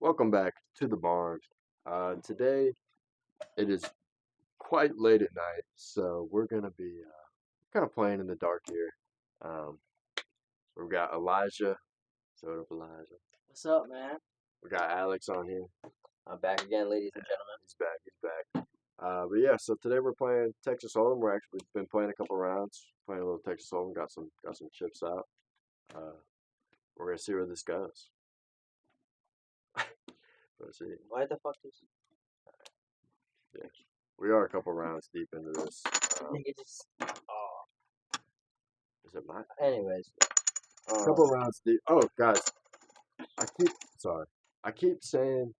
Welcome back to the barn. Today it is quite late at night, so we're gonna be kind of playing in the dark here. Um, we've got Elijah. So up, Elijah. What's up, man? We got Alex on here. I'm back again, ladies and gentlemen. He's back. He's back. But yeah, so today we're playing Texas Hold'em. We're actually been playing a couple rounds, playing a little Texas Hold'em. Got some chips out. We're gonna see where this goes. Let's see. Why the fuck is Yeah, we are a couple rounds deep into this. nigga just? Oh. Is it my? Anyways, Couple rounds deep. Oh, guys, I keep saying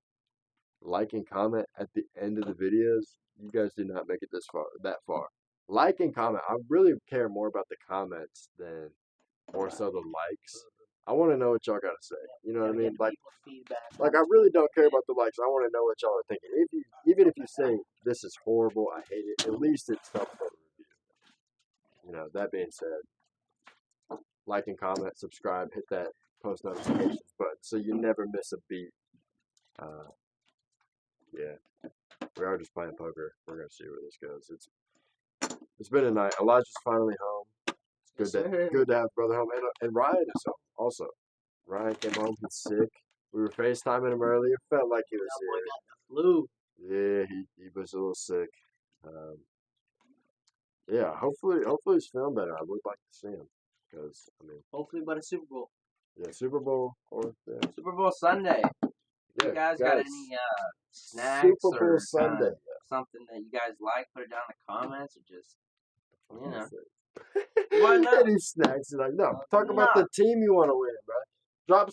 like and comment at the end of the videos. You guys do not make it that far. Like and comment. I really care more about the comments than more so the likes. I want to know what y'all got to say. You know what I mean? Like I really don't care about the likes. I want to know what y'all are thinking. Even if you say this is horrible, I hate it. At least it's something to review. You know. That being said, like and comment, subscribe, hit that post notifications button so you never miss a beat. Yeah, we are just playing poker. We're gonna see where this goes. It's been a night. Elijah's finally home. It's good to have brother home, and Ryan is home also. Ryan came home. He's sick. We were FaceTiming him earlier. Felt like he was that boy got the flu. here. Yeah, he was a little sick. Yeah, hopefully he's feeling better. I would like to see him because Hopefully, by the Super Bowl. Yeah, Super Bowl or Super Bowl Sunday. Yeah, you guys got any snacks Super Bowl or Sunday. something that you guys like? Put it down in the comments or just Why not? Any snacks? Like no, talk about the team you want to win, bro. Drop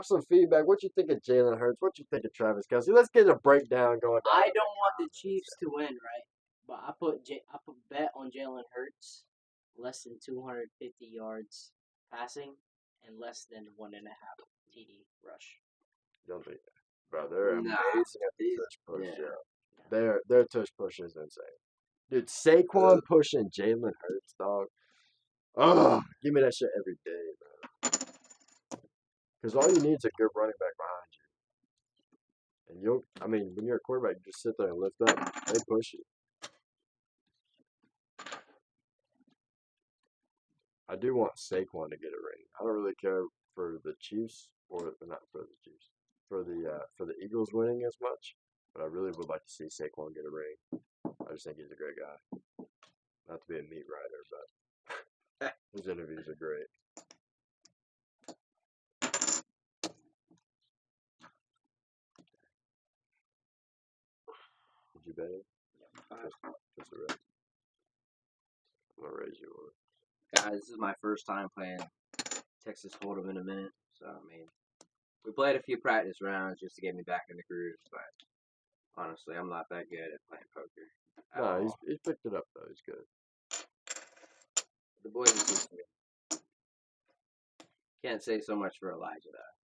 some feedback. What you think of Jalen Hurts? What you think of Travis Kelce? Let's get a breakdown going. I don't want the Chiefs to win, right? But I put bet on Jalen Hurts less than 250 yards passing and less than 1.5 TD rush. Don't think that. Bro, they're amazing at the tush push. Yeah. Their tush push is insane. Dude, Saquon pushing Jalen Hurts, dog. Oh, give me that shit every day, bro. Because all you need is a good running back behind you. And when you're a quarterback, you just sit there and lift up. They push you. I do want Saquon to get a ring. I don't really care for the Chiefs, or not for the Chiefs, for the Eagles winning as much. But I really would like to see Saquon get a ring. I just think he's a great guy. Not to be a meat writer, but his interviews are great. Did you bet him? Just a raise. I'm gonna raise you one. Guys, this is my first time playing Texas Hold'em in a minute, so we played a few practice rounds just to get me back in the groove, but honestly, I'm not that good at playing poker. No, he's picked it up though. He's good. The boys are teaching me. Can't say so much for Elijah though.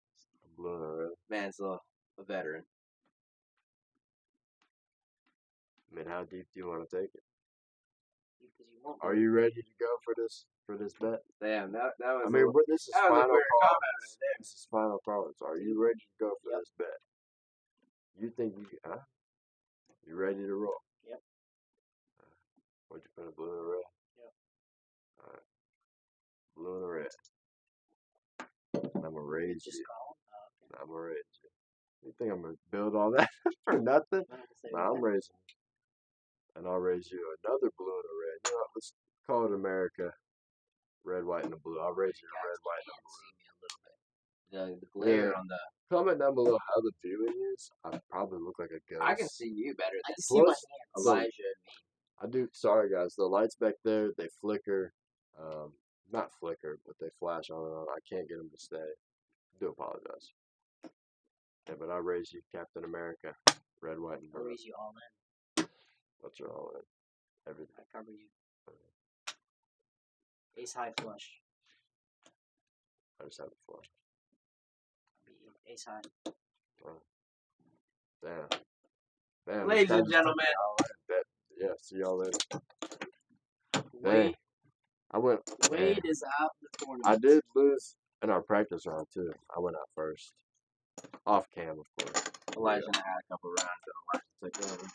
Blue and red. Man's a veteran. How deep do you want to take it? Are you ready to go for this bet? Damn, that was. This is final cards. This is final cards. Are you ready to go for this bet? You think you can? You ready to roll? Yep. What'd you put in blue and red? Yep. All right. Blue and red. I'm gonna raise you. Okay. I'm gonna raise you. You think I'm gonna build all that for nothing? No, I'm raising. And I'll raise you another blue and a red. You know what? Let's call it America. Red, white, and a blue. I'll raise you a red, white, and a blue. The glare on the. Comment down below how the viewing is. I probably look like a ghost. I can see you better than see my hands. Elijah and me. I do. Sorry, guys. The lights back there, they flicker. Not flicker, but they flash on and on. I can't get them to stay. I do apologize. Yeah, but I raise you Captain America. Red, white, and blue. I raise you all in. What's your all in? Everything. I cover you. Okay. Ace high flush. I just have a flush. Ace high. Oh. Damn. Ladies and gentlemen. Yeah, see y'all later. Wade. Wade is out the tournament. I did lose in our practice round too. I went out first. Off cam, of course. Elijah and I had a couple rounds, and Elijah took over.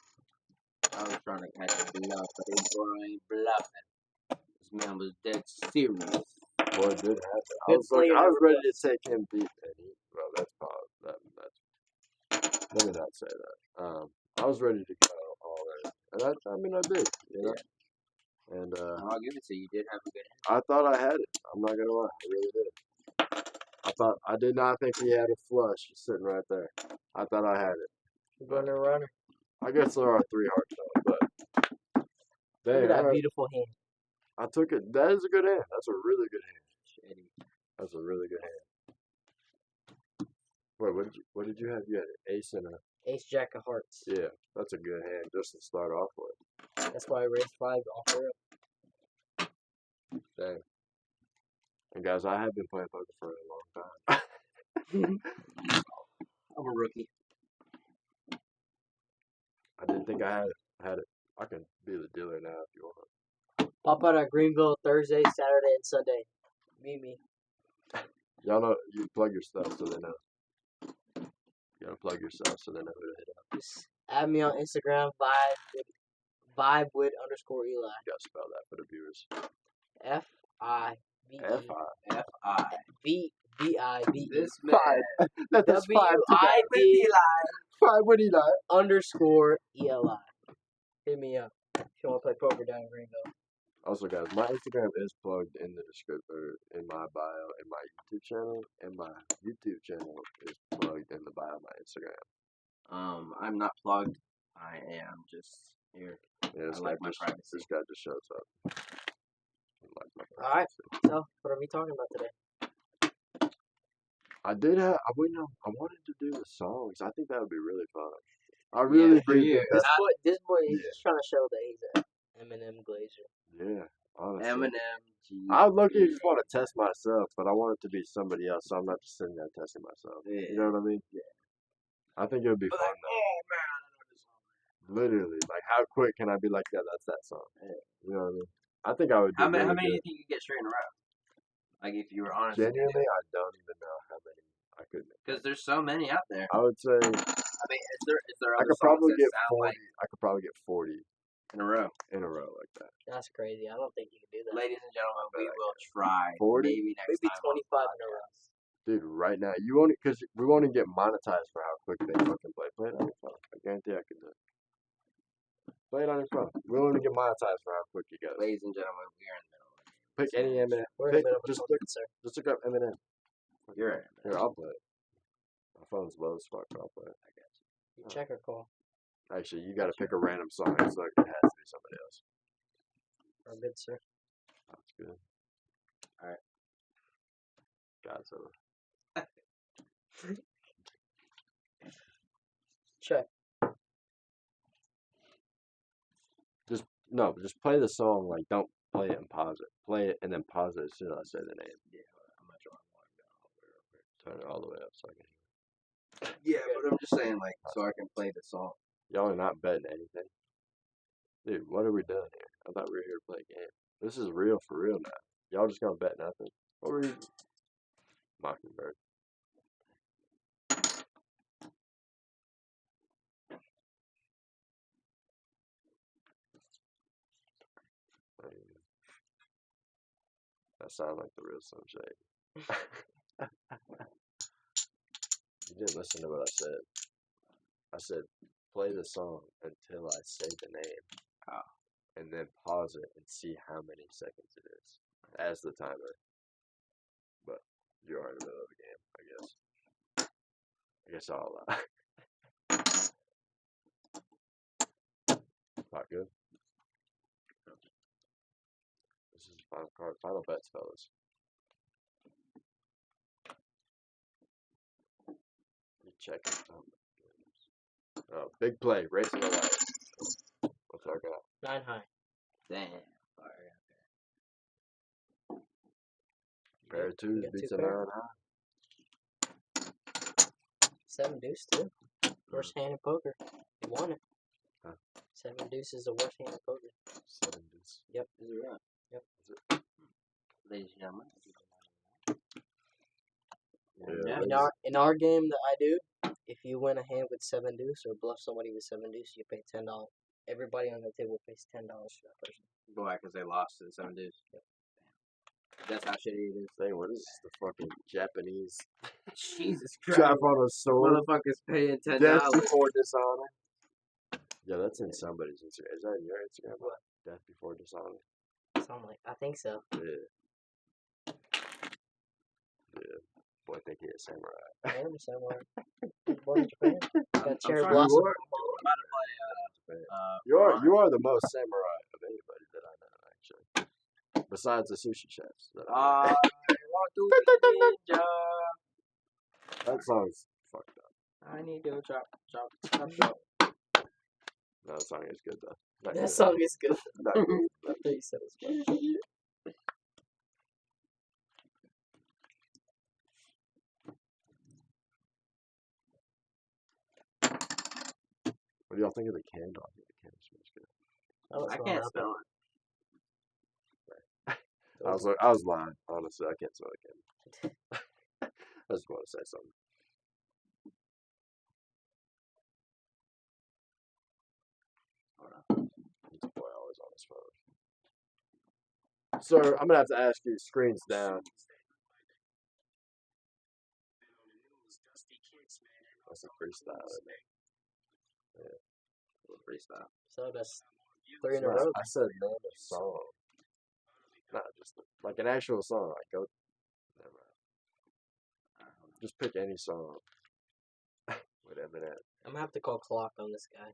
I was trying to catch a bluff, but this boy ain't bluffing. This man was dead serious. Boy, it did happen. I Good was player I was never ready to take him beat, and well, that's pause. That's let me not say that. I was ready to go all in, and I mean, I did, you know. And I'll give it to you. You did have a good hand. I thought I had it. I'm not gonna lie, I really did. I did not think he had a flush sitting right there. I thought I had it. Runner. I guess there are 3 hearts though, but Look dang, at that alright. beautiful hand. I took it. That is a good hand. That's a really good hand. Shitty. That's a really good hand. Wait, what did you have? You had an ace and a Ace Jack of Hearts. yeah. That's a good hand just to start off with. That's why I raised 5 off her. Dang. And guys, I have been playing poker for a long time. I'm a rookie. I didn't think I had it. I can be the dealer now if you want. Pop out at Greenville Thursday, Saturday, and Sunday. Meet me. Y'all know you plug your stuff so they know. You gotta plug yourself so they know who to hit up. Just add me on Instagram, vibe with _Eli. You gotta spell that for the viewers. FIVE. F-I. VIVE. This man. That's 5 WID 5 with Eli. _ELI. Hit me up if you want to play poker down in Greenville. Also, guys, my Instagram is plugged in the description, in my bio, in my YouTube channel, and my YouTube channel is plugged in the bio of my Instagram. I'm not plugged. I am just here. Yeah, I like my privacy. This guy just shows up. Alright, so what are we talking about today? I wanted to do the songs. I think that would be really fun. I really for do you. think This boy, he's Yeah. just trying to show that he's an Eminem glazer. yeah, honestly. Eminem. I luckily just want to test myself, but I want it to be somebody else, so I'm not just sitting there testing myself. Yeah. You know what I mean? Yeah. I think it would be fun Like, though. oh man, I know this song. Literally, like how quick can I be like, yeah, that's that song. Yeah. You know what I mean? I think I would do How many really do you good. think you get straight in a row? Like if you were honest. Genuinely, I don't even know how many I could make. Because there's so many out there. I would say I mean, is there I other could probably songs that get sound 40. like I could probably get 40 in a row? in a row like that. That's crazy. I don't think you can do that. Ladies and gentlemen, we will try. 40? Maybe next Maybe time. 25 in a row. Dude, right now you won't because we won't even get monetized for how quick they fucking play. Play it on your phone. I guarantee I can do it. Play it on your phone. We won't even get monetized for how quick you go. Ladies and gentlemen, we are in the middle of it. Pick any Eminem. We're in the Pick, middle of a just tournament, sir. look up Eminem. You're right. Here, I'll play it. My phone's low as fuck. I'll play it. I guess. You check or call. Actually, you gotta pick a random song. It's like it has to be somebody else. Or good, sir. That's good. All right. God's over. Check. Just play the song. Like, don't play it and pause it. Play it and then pause it as soon as I say the name. Yeah, I'm not sure. Turn it all the way up so I can hear. Yeah, but I'm just saying, like, so I can play the song. Y'all are not betting anything. Dude, what are we doing here? I thought we were here to play a game. This is real for real now. Y'all just gonna bet nothing. What were you? Mockingbird. That sounds like the real Slim Shady. You didn't listen to what I said. I said, play the song until I say the name. And then pause it and see how many seconds it is as the timer. But you are in the middle of the game, I guess. I guess I'll not good. This is the final card. Final bets, fellas. You check it. Oh, my goodness. Oh, big play. Racing away. What's our guy? 9 high. Damn. Pair of twos got beats two a pair. 9 high. 7 deuce, too. Worst hand in poker. You won it. Huh? 7 deuce is the worst hand in poker. 7 deuce. Yep. Is it right? Yep. Is it? Ladies and gentlemen. Yeah. In our game that I do, if you win a hand with 7 deuce or bluff somebody with 7 deuce, you pay $10. Everybody on the table pays $10 for that person. Why? Because they lost to the 7 dudes. Yep. That's how shitty it is. Dang, what is this, the fucking Japanese Jesus Christ. drop on a sword? Motherfuckers paying $10. Death before dishonor. Yeah, that's in somebody's Instagram. Is that in your Instagram? What? Death before dishonor. Sound like I think so. Yeah. Yeah. Boy, I think he is samurai. I am a samurai. Born in Japan. Got cherry sorry, blossom. I'm about to play. You are the most samurai of anybody that I know, actually. Besides the sushi chefs. That I know. Want to be ninja. That song's fucked up. I need to drop. No, that song is good though. Not That good. song is good. Not good. I thought you said it was fun. What do y'all think of the candle? I think the candle smells good. I can't smell it. I was lying. Honestly, I can't smell the candle. I just want to say something. This boy always on his phone. Sir, I'm gonna have to ask you. Screens down. That's a freestyle. Isn't it? Yeah, freestyle. So that's 3 in a row. I said name a song. Not just like an actual song. Like go. Never mind. Just pick any song. With Eminem. I'm gonna have to call clock on this guy.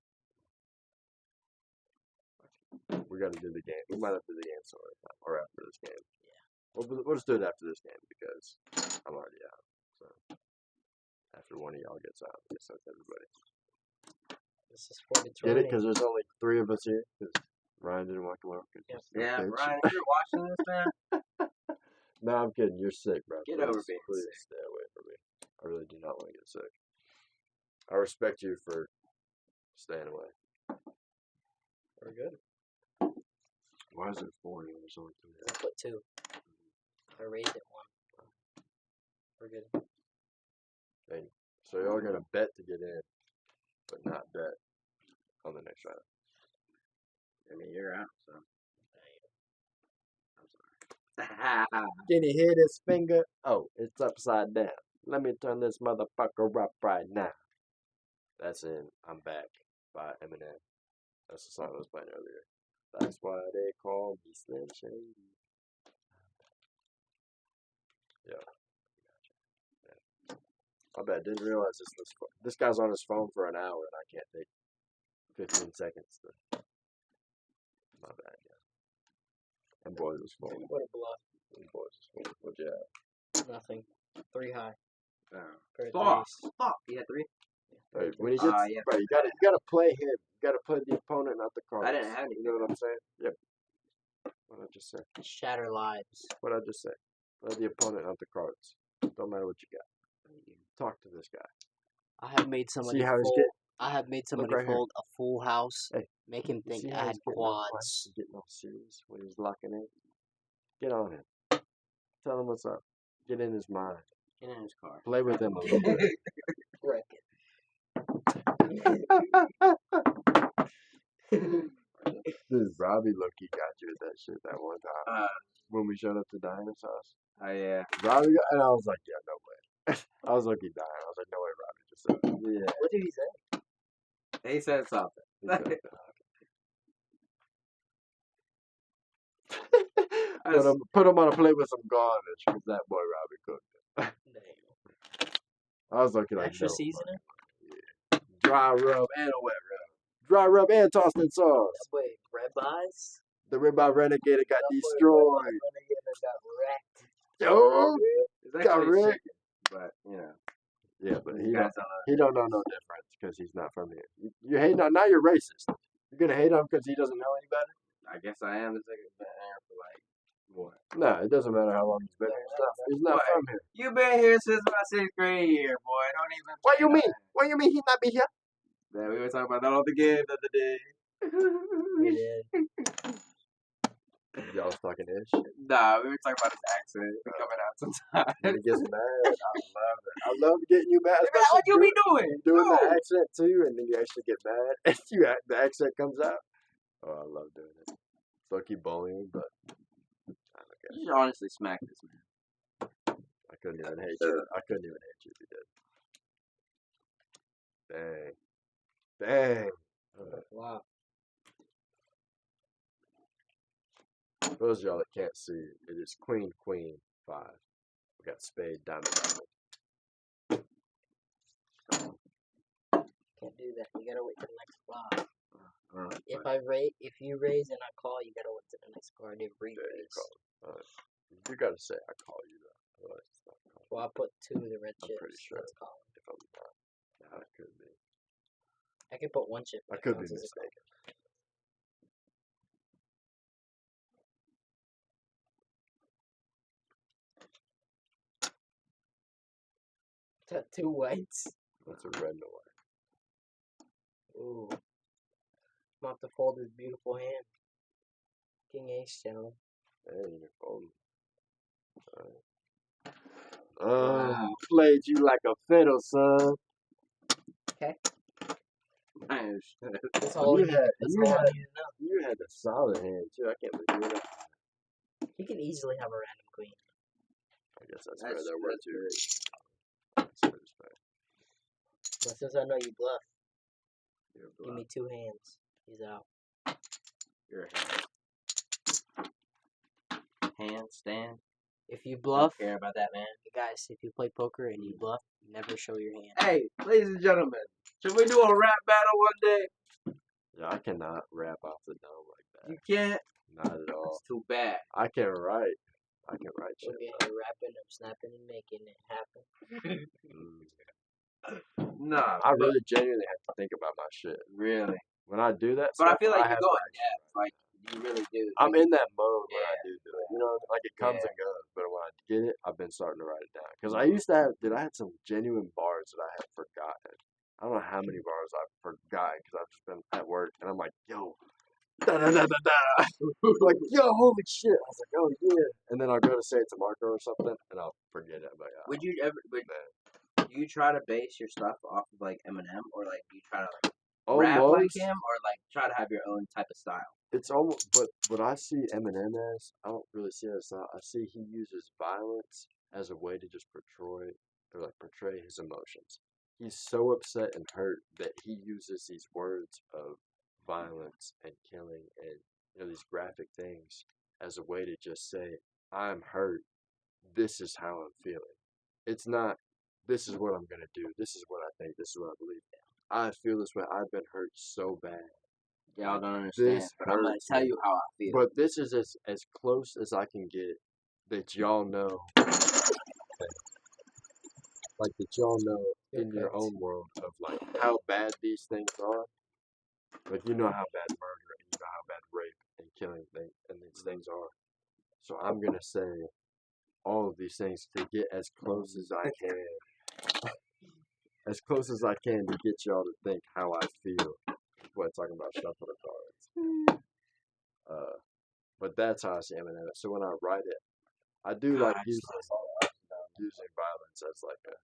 We gotta do the game. We might have to do the game sometime or after this game. Yeah. We'll just do it after this game because I'm already out. So after one of y'all gets out, I guess that's everybody. This is 40 Get it? Because there's only 3 of us here. Because Ryan didn't want to come out. Yeah, Ryan, if you're watching this, man. No, I'm kidding. You're sick, bro. Get Please, over being please sick. stay away from me. I really do not want to get sick. I respect you for staying away. We're good. Why is it 4 and there's only 3? I put 2. I raised it 1. We're good. Dang. So y'all gonna bet to get in, but not bet on the next round. I mean, you're out, so. I'm sorry. Can you hear this finger? Oh, it's upside down. Let me turn this motherfucker up right now. That's in I'm Back by Eminem. That's the song I was playing earlier. That's why they call me Slim Shady. Yeah. I bet. Didn't realize this guy's on his phone for an hour and I can't take 15 seconds to. My bad, yeah. And boys was full. What a bluff. And boys was full. What'd you have? Nothing. 3 high. Pair of Fuck. threes. Fuck. You had 3? Hey, when he gets, Yeah. bro, you gotta play him. You gotta play the opponent, not the cards. I didn't have any. You know what I'm saying? Yep. What I just said. Shatter lives. What I just said. Play the opponent, not the cards. Don't matter what you got. Talk to this guy. I have made somebody See how he's fold. getting. I have made somebody right here. fold a full house. Hey, make him You think see I how had he's getting all quiet? quads. He's getting all serious when he's locking in. Get on him. Tell him what's up. Get in his mind. Get in his car. Play with him a little bit. Wreck it. Dude, Robbie low-key got you at that shit that one time. When we showed up to Diana's house. Oh, yeah. Robbie got, and I was like, yeah, no way. I was low-key dying. I was like, no way Robbie just said that. Yeah. What did he say? He said something. He said that. Put him on a plate with some garnish because that boy Robbie cooked it. I was looking like Extra no, seasoning? Yeah. Dry rub and a wet rub. Dry rub and tossed in sauce. That boy, ribeyes? The ribeye renegade got That boy, destroyed. Renegade got wrecked. Oh, It's got actually wrecked. chicken, but, you know. Yeah, but You guys don't know. he don't know no difference because he's not from here. You hate on now. You're racist. You're gonna hate on because he doesn't know any better. I guess I am the second man for like what? No, it doesn't matter how long he's been here. He's not What? from here. You been here since my 6th grade year, boy. Don't even. What you mean? What you mean he not be here? Man, we were talking about all the game the other day. We did. Y'all was talking ish. Nah, we were talking about his accent coming out sometimes. When he gets mad, I love it. I love getting you mad. Hey, man, what you be doing? Doing the No. accent too, and then you actually get mad, and the accent comes out. Oh, I love doing it. So I keep bullying, but You should honestly smack this man. I couldn't even hate you. I couldn't even hate you if you did. Dang. Wow. For those of y'all that can't see, it is Queen, Queen, 5. We got Spade, Diamond, Diamond. Can't do that. You gotta wait till the next flop. If you raise and I call, you gotta wait till the next card. It There you re-raise. go. You gotta say I call you though. Otherwise it's not calling. Well, I put 2 of the red I'm chips. pretty sure. Let's call. If I'm not. Nah, it could be. I can put 1 chip. I that could be counts as a call. mistaken. Is that 2 whites? That's a red and a white. Ooh. I'm about to fold this beautiful hand. King Ace, gentlemen. Hey, you're folding. Alright. Wow. Played you like a fiddle, son. Man, That's all You you had- that's you all I had- need to know. You had a solid hand too. I can't believe you. He can easily have a random queen. I guess that's That's- fair. That word that's too. That's fair, that's fair. But since I know you bluff, You're give me 2 hands. He's out. You're a handstand. If you Don't bluff, care about that, man. guys, if you play poker and you bluff, never show your hand. Hey, ladies and gentlemen, should we do a rap battle one day? Yeah, I cannot rap off the dome like that. You can't. Not at all. It's too bad. I can write. I can write We're shit. getting rapping, I'm snapping and making it happen. Nah, I really genuinely have to think about my shit. really. When I do that But I stuff, feel like you have go to in actually depth. Like you really do. I'm Like, in that mode when I Yeah. do it. You know, like it comes Yeah. and goes. But when I get it, I've been starting to write it down. Because I used to have, I had some genuine bars that I had forgotten. I don't know how many bars I've forgotten because I've just been at work and I'm like, yo, da da da da da. Like, yo, holy shit. I was like, oh yeah. And then I'll go to say it to Marco or something and I'll forget it. I'm like, oh, would you ever? Do you try to base your stuff off of like Eminem, or like do you try to like rap like almost. him, or like try to have your own type of style? It's almost, but what I see Eminem as, I don't really see it as that. I see he uses violence as a way to just portray his emotions. He's so upset and hurt that he uses these words of violence and killing and these graphic things as a way to just say, I'm hurt. This is how I'm feeling. It's not, this is what I'm gonna do. This is what I think. This is what I believe. I feel this way. I've been hurt so bad. Y'all don't understand, This but I'm gonna hurts tell me. you how I feel. But this is as close as I can get that y'all know, like that y'all know in your own world of like how bad these things are. Like you know how bad murder and you know how bad rape and killing and these things are. So I'm gonna say all of these things to get as close as I can, as close as I can to get y'all to think how I feel. When talking about shuffle the cards. But that's how I see Eminem. So when I write it, I do like using violence as like a,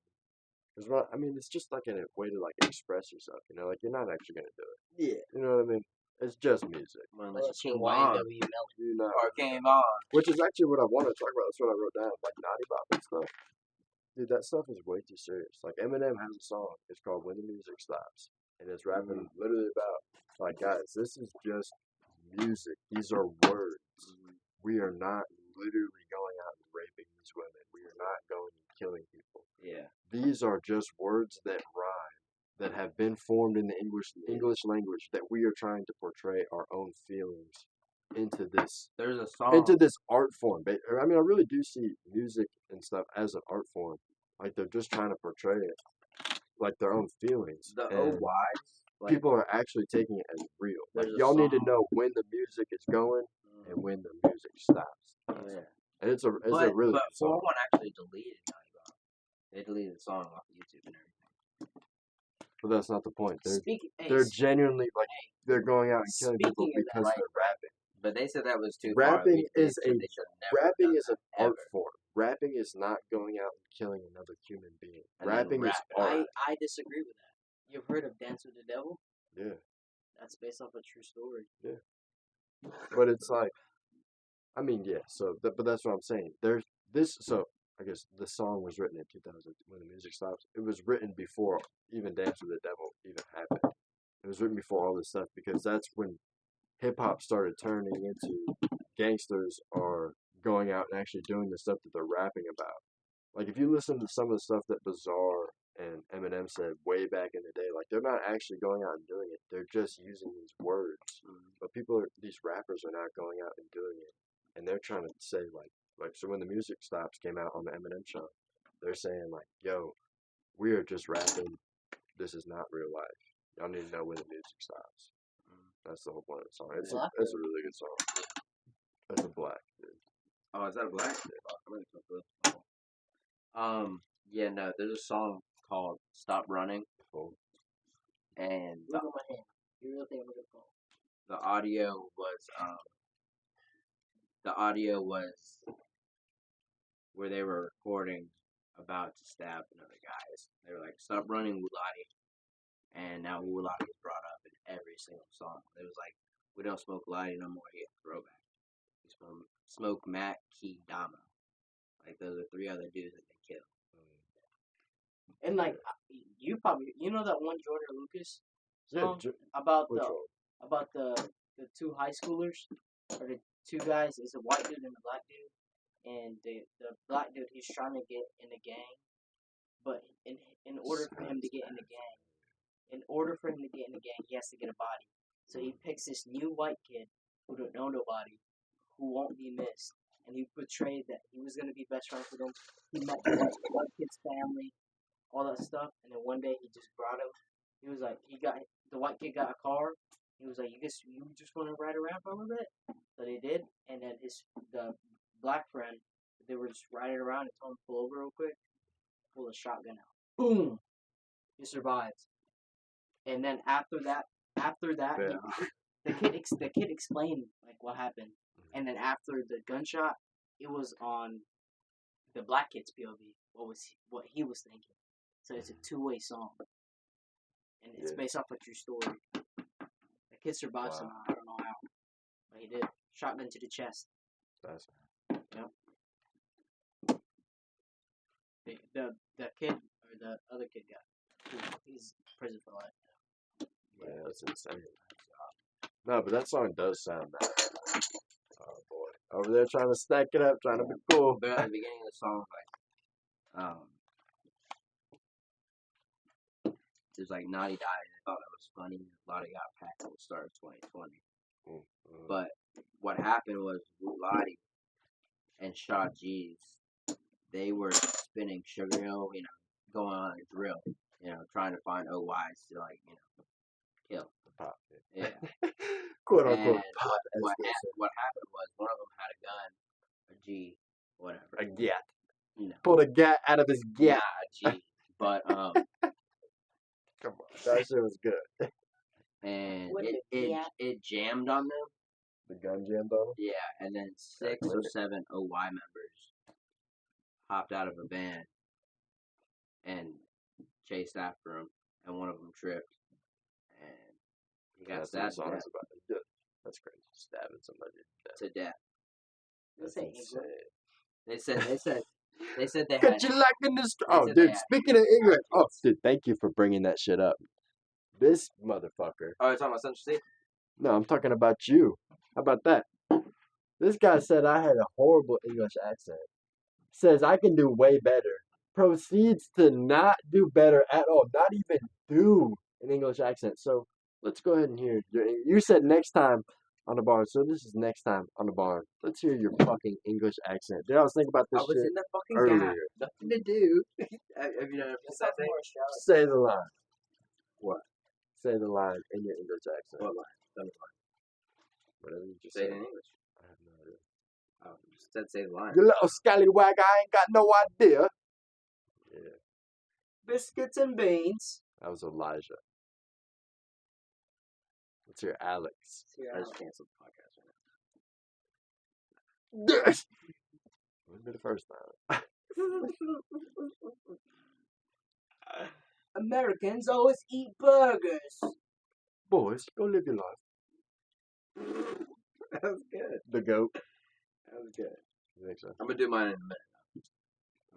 because I mean it's just like a way to like express yourself. Like you're not actually gonna do it. Yeah. You know what I mean? It's just music. Well, Well, unless it's you King King Von YNW Melon. You know, or King Von. which is actually what I want to talk about. That's what I wrote down, like naughty bop and stuff. Dude, that stuff is way too serious. Like Eminem has a song. It's called "When the Music Stops," and it's rapping literally about like, guys, this is just music. These are words. We are not literally going out and raping these women. We are not going and killing people. Yeah. These are just words that rhyme, that have been formed in the English language, that we are trying to portray our own feelings into this There's a song. into this art form. I mean, I really do see music and stuff as an art form. Like they're just trying to portray it, like their own feelings. The And OYs. Like, people are actually taking it as real. Like There's a y'all need to song. know when the music is going and when the music stops. Yeah. And it's a But really good song. 401 actually deleted Naughty Bob. They deleted the song off of YouTube and everything. But that's not the point. They're Speaking, hey, they're genuinely like they're going out and killing people speaking of that, because like, they're rapping. But they said that was too far. Rapping is They should have never rapping done is an that, art ever. form. Rapping is not going out and killing another human being. And then Rapping is rapping. art. I disagree with that. You've heard of Dance with the Devil? Yeah, That's based off a true story. but it's like, I mean, yeah. So, but that's what I'm saying. There's this. So I guess the song was written in 2000 when the music stops. It was written before even Dance with the Devil even happened. It was written before all this stuff because that's when hip hop started turning into gangsters are going out and actually doing the stuff that they're rapping about. Like if you listen to some of the stuff that Bizarre and Eminem said way back in the day, like they're not actually going out and doing it. They're just using these words. But these rappers are not going out and doing it. And they're trying to say like so when the music stops came out on the Eminem show, they're saying like, yo, we are just rapping. This is not real life. Y'all need to know when the music stops. That's the whole point of the song. It's a really good song. That's a black dude. Oh, is that a black? Yeah, no, there's a song called "Stop Running," Cool. and Look at my hand. You really think I'm gonna fall? the audio was where they were recording about to stab another guy. They were like, "Stop running, Wulati," and now Wulati is brought up in every single song. It was like, "We don't smoke Lottie no more." He had throwback. We smoke Matt, Key, Damo. Like those are three other dudes that they killed. And like you know that one Jordan Lucas Yeah, song about which the one? about the two high schoolers or the two guys. It's a white dude and a black dude, and the black dude he's trying to get in the gang, but in order for him to get in the gang, he has to get a body. So he picks this new white kid who don't know nobody, who won't be missed, and he portrayed that he was gonna be best friends with him. He met the white kid's family, all that stuff, and then one day he just brought him. He was like, the white kid got a car. He was like, you just want to ride around for a little bit? So they did, and then the black friend, they were just riding around and told him to pull over real quick, pull a shotgun out, boom, he survives. And then after that, Yeah. the kid explained like what happened, and then after the gunshot, it was on the black kid's POV. What he was thinking. So it's a two-way song, and it's based off a true story. The kid survived somehow. I don't know how, but he did. Shotgun to the chest. That's The kid or the other kid he's in prison for life now. yeah, that's insane. No, but that song does sound nice. Oh boy, over there trying to stack it up, trying to be cool. But at the beginning of the song, there's like Naughty died. I thought that was funny. Lottie got packed at the start of 2020. But what happened was Lottie and Shaw G's, they were spinning Sugar Hill, going on a drill, trying to find OYs to kill. Pop, Yeah. Quote And unquote. what happened was one of them had a gun, a G, whatever. A gat. No. Pulled a gat out of his gat. Yeah, a G. But Come on, that shit was good. And it jammed on them. The gun jammed on him? Yeah, and then 6 or 7 OY members hopped out of a van and chased after him, and one of them tripped, and he got stabbed to death. Yeah, that's crazy. Stabbing somebody to death. That's insane. They said they Got had. you like in this. Oh, dude, speaking of English. Oh, dude, thank you for bringing that shit up. This motherfucker. Oh, you're talking about Central City? No, I'm talking about you. How about that? This guy said I had a horrible English accent. Says I can do way better. Proceeds to not do better at all. Not even do an English accent. So let's go ahead and hear. You said next time on the barn. So this is next time on the barn. Let's hear your fucking English accent. Dude, I was thinking about this shit in the fucking earlier. gap. Nothing to do. Have you never that thing? Say the line. What? Say the line in your English accent. What line? Tell me line. Whatever you just say said. it in English. I have no idea. Oh, you said say the line. You little scallywag, I ain't got no idea. Yeah. Biscuits and beans. That was Elijah. Let's hear Alex. I just canceled the podcast right Wouldn't be the first time. Americans always eat burgers. Boys, go live your life. That was good. The goat. That was good. You think so? I'm gonna do mine in a minute.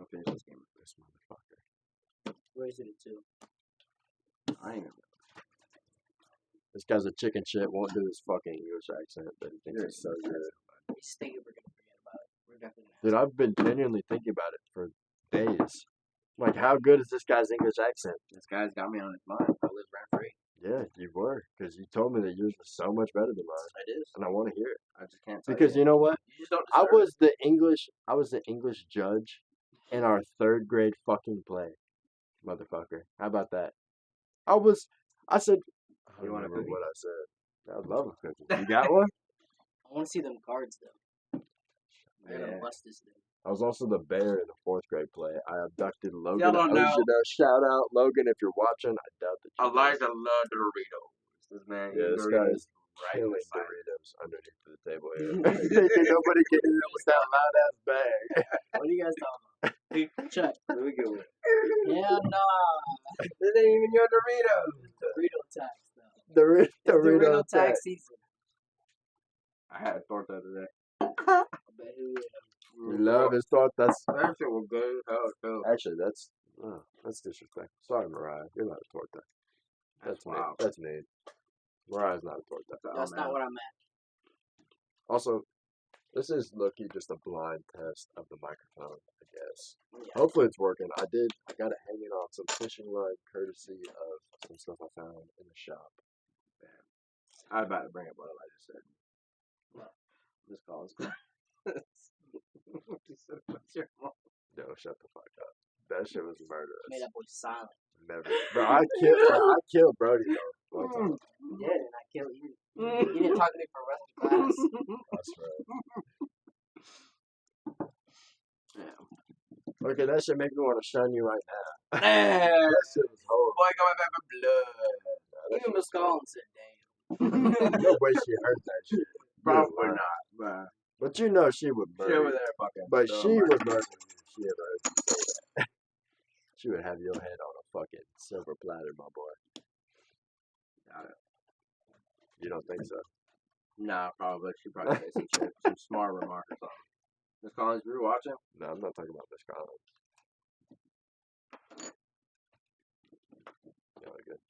I'll finish this game. This motherfucker. Where is it at 2? I ain't gonna. This guy's a chicken shit, won't do his fucking English accent, but he thinks it's so good. We stay we're gonna forget about it. We're definitely gonna Dude, I've been genuinely thinking about it for days. Like, how good is this guy's English accent? This guy's got me on his mind. I live rent free. Yeah, you were, because you told me that yours was so much better than mine, It is. and I want to hear it. I just can't. Tell Because you know what? You just don't. I deserve was the English judge in our 3rd grade fucking play, motherfucker. How about that? I said, I You don't want a remember cookie? what I said. I'd love a cookie. You got one? I want to see them cards though. They're Yeah. gonna bust this thing. I was also the bear in the 4th grade play. I abducted Logan. Y'all don't know. Shout out, Logan, if you're watching. I doubt that you Elijah loved Doritos. This man. Yeah, eats this guy Doritos is right killing beside him. Doritos underneath the table here. Thinking nobody can hear it with that loud ass bag. What are you guys talking about? Chuck. Let me get one. Hell nah. This ain't even your Doritos. Dorito tax though. Dorito tax season. I had a torta today. I bet he will. We love his tortas. That shit was good. Oh, too. Actually, that's disrespectful. Sorry, Mariah. You're not a torta. That's me. wild. That's me. Mariah's not a torta. That's not what I meant. Also, this is low-key just a blind test of the microphone, I guess. Yeah. Hopefully it's working. I got it hanging on some fishing rod courtesy of some stuff I found in the shop. I was about to bring up what I just said. What? This calls. Yo, shut the fuck up. That shit was murderous. Made that boy silent. Never. Bro, I killed Brody though. One time. You did, and I killed you. You didn't talk to me for the rest of the class. That's right. Yeah. Okay, that shit make me want to shun you right now. Damn. That shit was horrible. Boy, coming back with blood. Even Miss Collins said, damn. No way she heard that shit. Probably not, but But you know she would she murder over you. there fucking. But so she much. would murder you if she ever heard you say that. She would have your head on a fucking silver platter, my boy. Got it. You don't think so? Nah, probably. She probably say some shit, some smart remark or something. Miss Collins, you were watching? No, I'm not talking about Miss Collins. Y'all are good.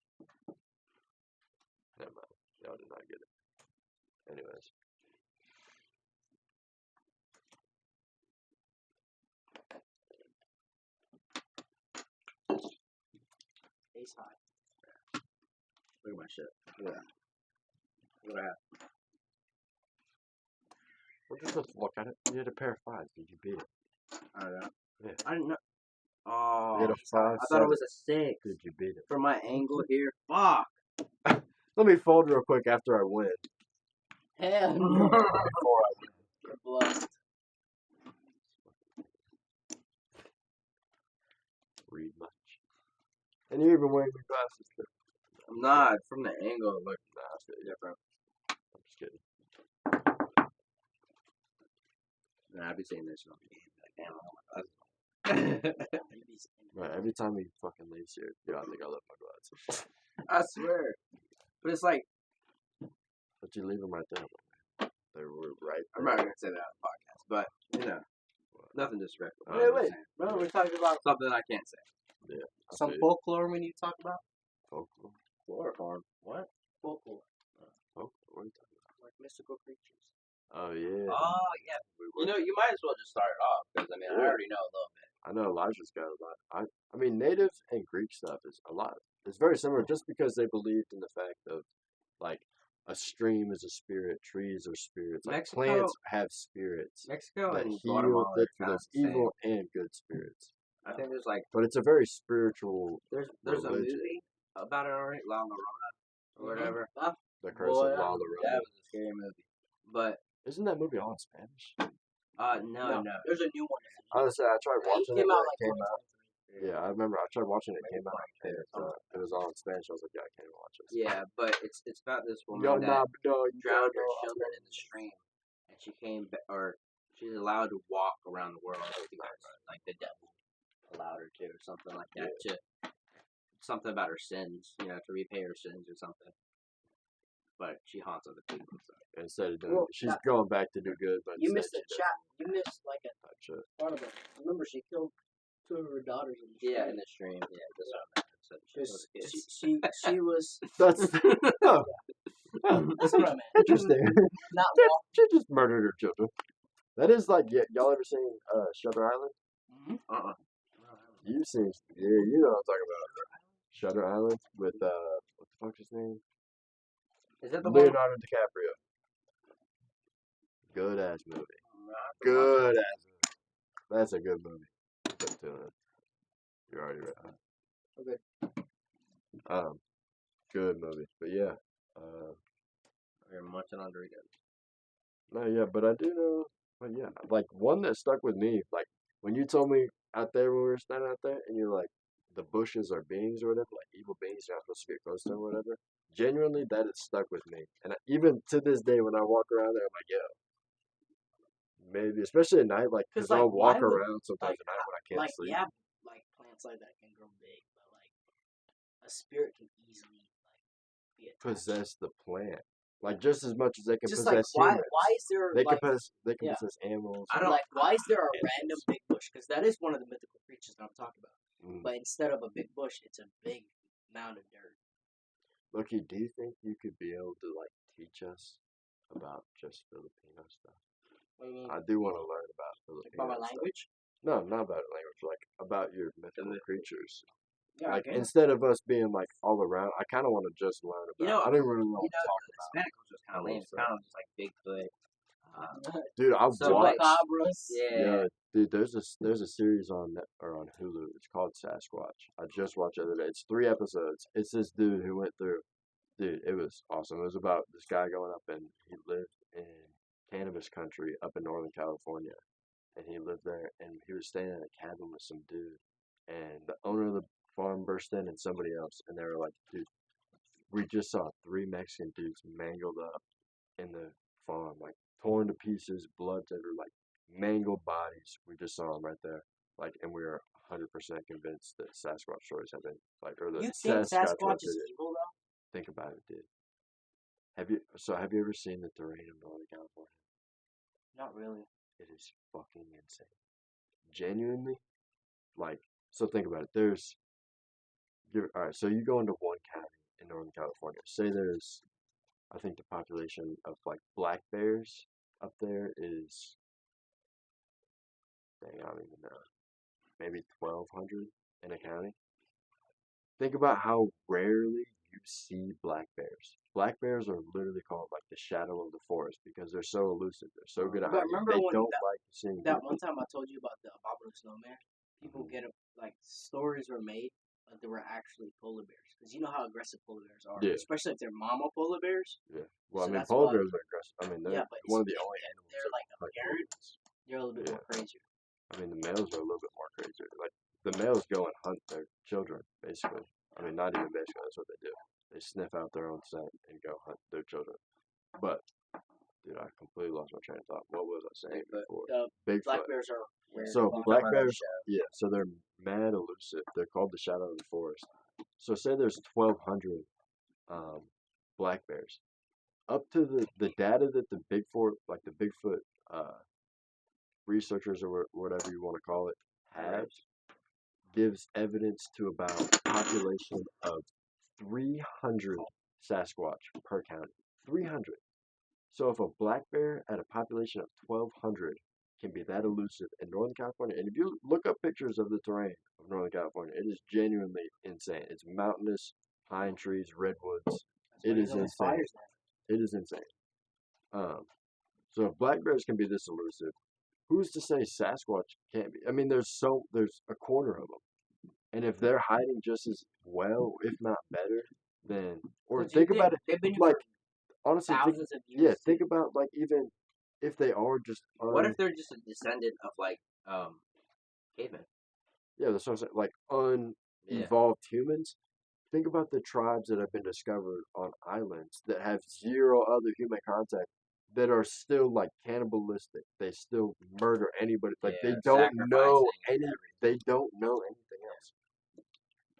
Never mind. Y'all did not get it. Anyways. Ace high. Look at my shit. Look at that. Look at that. We're just supposed to look at it. You had a pair of 5s. Did you beat it? I don't know. Yeah. I didn't know. You Oh, had a 5. I thought it was a 6. Did you beat it? From my angle here. Fuck. Let me fold real quick after I win. Hell no. Before I win. You're blessed. Read much. And you're even wearing your glasses too. I'm not. From the angle, it looked Nah, it's different. I'm just kidding. Nah, I'd be saying this on the game. Like, damn, oh my God. Right, every time he fucking leaves here, I think I left my glasses. I swear. But it's like, But you leave them right there. They were right I'm there. not going to say that on the podcast, but, you know, nothing disrespectful. Oh, Wait. Bro, we're talking about Something I can't say. Yeah. I some feel you. folklore we need to talk about. Folklore. Chloroform. What? Folklore. Folklore. What are you talking about? Like mystical creatures. Oh, yeah. Oh, yeah. We You know, you might as well just start it off, because, I mean, I Yeah. already know a little bit. I know Elijah's got a lot. I mean, native and Greek stuff is a lot. It's very similar just because they believed in the fact of, like, a stream is a spirit, trees are spirits, like Mexico- plants have spirits Mexico that and heal, Guatemala that are kind of there's the same. evil and good spirits. I think there's like, But it's a very spiritual, there's a religion. movie about it already, La Llorona, or whatever. The Curse Boy, of La That Llorona. was a scary movie. But, Isn't that movie all in Spanish? no. There's a new one. Honestly, I tried It watching it came when out it like came out. 2023. Yeah, I remember I tried watching it. It came out and it was all in Spanish. I was like, yeah, I can't even watch this. Yeah, but it's about this woman Yo, that nah, no, drowned her no, children in the stream, and she came back, or She's allowed to walk around the world because, like, the devil allowed her to, or something like that. Something about her sins, to repay her sins or something. But she haunts other people. So. Instead of doing, she's going back to do good, but you missed a chat. You missed like a shit. part of it. Remember, she killed 2 of her daughters in the stream. Yeah, in the stream. Yeah, that's what I meant. She was. That's That's what I meant. interesting. Not She just murdered her children. That is like, y'all ever seen Shutter Island? Mm-hmm. You've seen, you know what I'm talking about. Shutter Island with what the fuck's his name? Is that the Leonardo DiCaprio. Good ass movie. Good ass movie. That's a good movie. Put it to it. You're already right. Okay. Good movie. But yeah. You're munching on Doritos. No, yeah, but I do know. But yeah, like one that stuck with me, like when you told me out there when we were standing out there, and you're like, the bushes are beings or whatever, like evil beings you're not supposed to get close to or whatever. Genuinely, that has stuck with me, and even to this day, when I walk around there, I'm like, yo, maybe, especially at night, like because I'll walk around sometimes at night when I can't sleep. Yeah, like plants like that can grow big, but like a spirit can easily be attached. Possess the plant. Like just as much as they can just possess like, humans. why is there they can possess animals. I don't like why is there a random big bush? Because that is one of the mythical creatures that I'm talking about. But instead of a big bush, it's a big mound of dirt. Loki, do you think you could be able to like teach us about just Filipino stuff? What do you mean? I do want to learn about Filipino about my language? No, not about language. Like about your mythical creatures. Yeah, like instead of us being like all around, I kind of want to just learn about. I didn't really want to talk about. Hispanic was just kind of lame. It's kind of just like Bigfoot. Dude, I've watched. Yeah, dude. There's a series on Hulu. It's called Sasquatch. I just watched it the other day. It's 3 episodes. It's this dude who went through. Dude, it was awesome. It was about this guy going up, and he lived in cannabis country up in Northern California, and he lived there, and he was staying in a cabin with some dude, and the owner of the farm burst in and somebody else, and they were like, dude, we just saw 3 Mexican dudes mangled up in the farm, like torn to pieces, blood's everywhere, like mangled bodies. We just saw them right there, like, and we are 100% convinced that Sasquatch stories have been like, or the you think Sasquatch is evil though? Think about it, dude. Have you ever seen the terrain of Northern California? Not really. It is fucking insane. Genuinely, like, so think about it. Alright, so you go into one county in Northern California. Say there's, I think the population of like black bears up there is, dang, I don't even know, maybe 1,200 in a county. Think about how rarely you see black bears. Black bears are literally called like the shadow of the forest because they're so elusive. They're so good at hiding. They don't like seeing that one time I told you about the abominable snowman. People get like stories were made that there were actually polar bears because you know how aggressive polar bears are, especially if they're mama polar bears. Yeah. Well, so I mean, polar bears are aggressive. I mean, they're one of the only animals. They're like a parent. They're a little bit more crazier. I mean, the males are a little bit more crazier. Like the males go and hunt their children, basically. I mean, not even basically. That's what they do. They sniff out their own scent and go hunt their children. But, dude, I completely lost my train of thought. What was I saying before? Bigfoot. Black bears are rare. So black bears, so they're mad elusive. They're called the shadow of the forest. So say there's 1,200 black bears. Up to the data that the Bigfoot researchers or whatever you want to call it have, gives evidence to about a population of 300 Sasquatch per county. 300. So if a black bear at a population of 1,200 can be that elusive in Northern California, and if you look up pictures of the terrain of Northern California, it is genuinely insane. It's mountainous, pine trees, redwoods. It is insane. It is insane. So if black bears can be this elusive, who's to say Sasquatch can't be? I mean, there's a quarter of them. And if they're hiding just as well, if not better, then, or think about it, like, honestly, think about, like, even if they are just... what if they're just a descendant of, like, cavemen? Yeah, that's what I'm saying. Like, unevolved humans. Think about the tribes that have been discovered on islands that have zero other human contact. that are still like cannibalistic. They still murder anybody. Like Yeah, they don't know sacrificing they don't know anything else.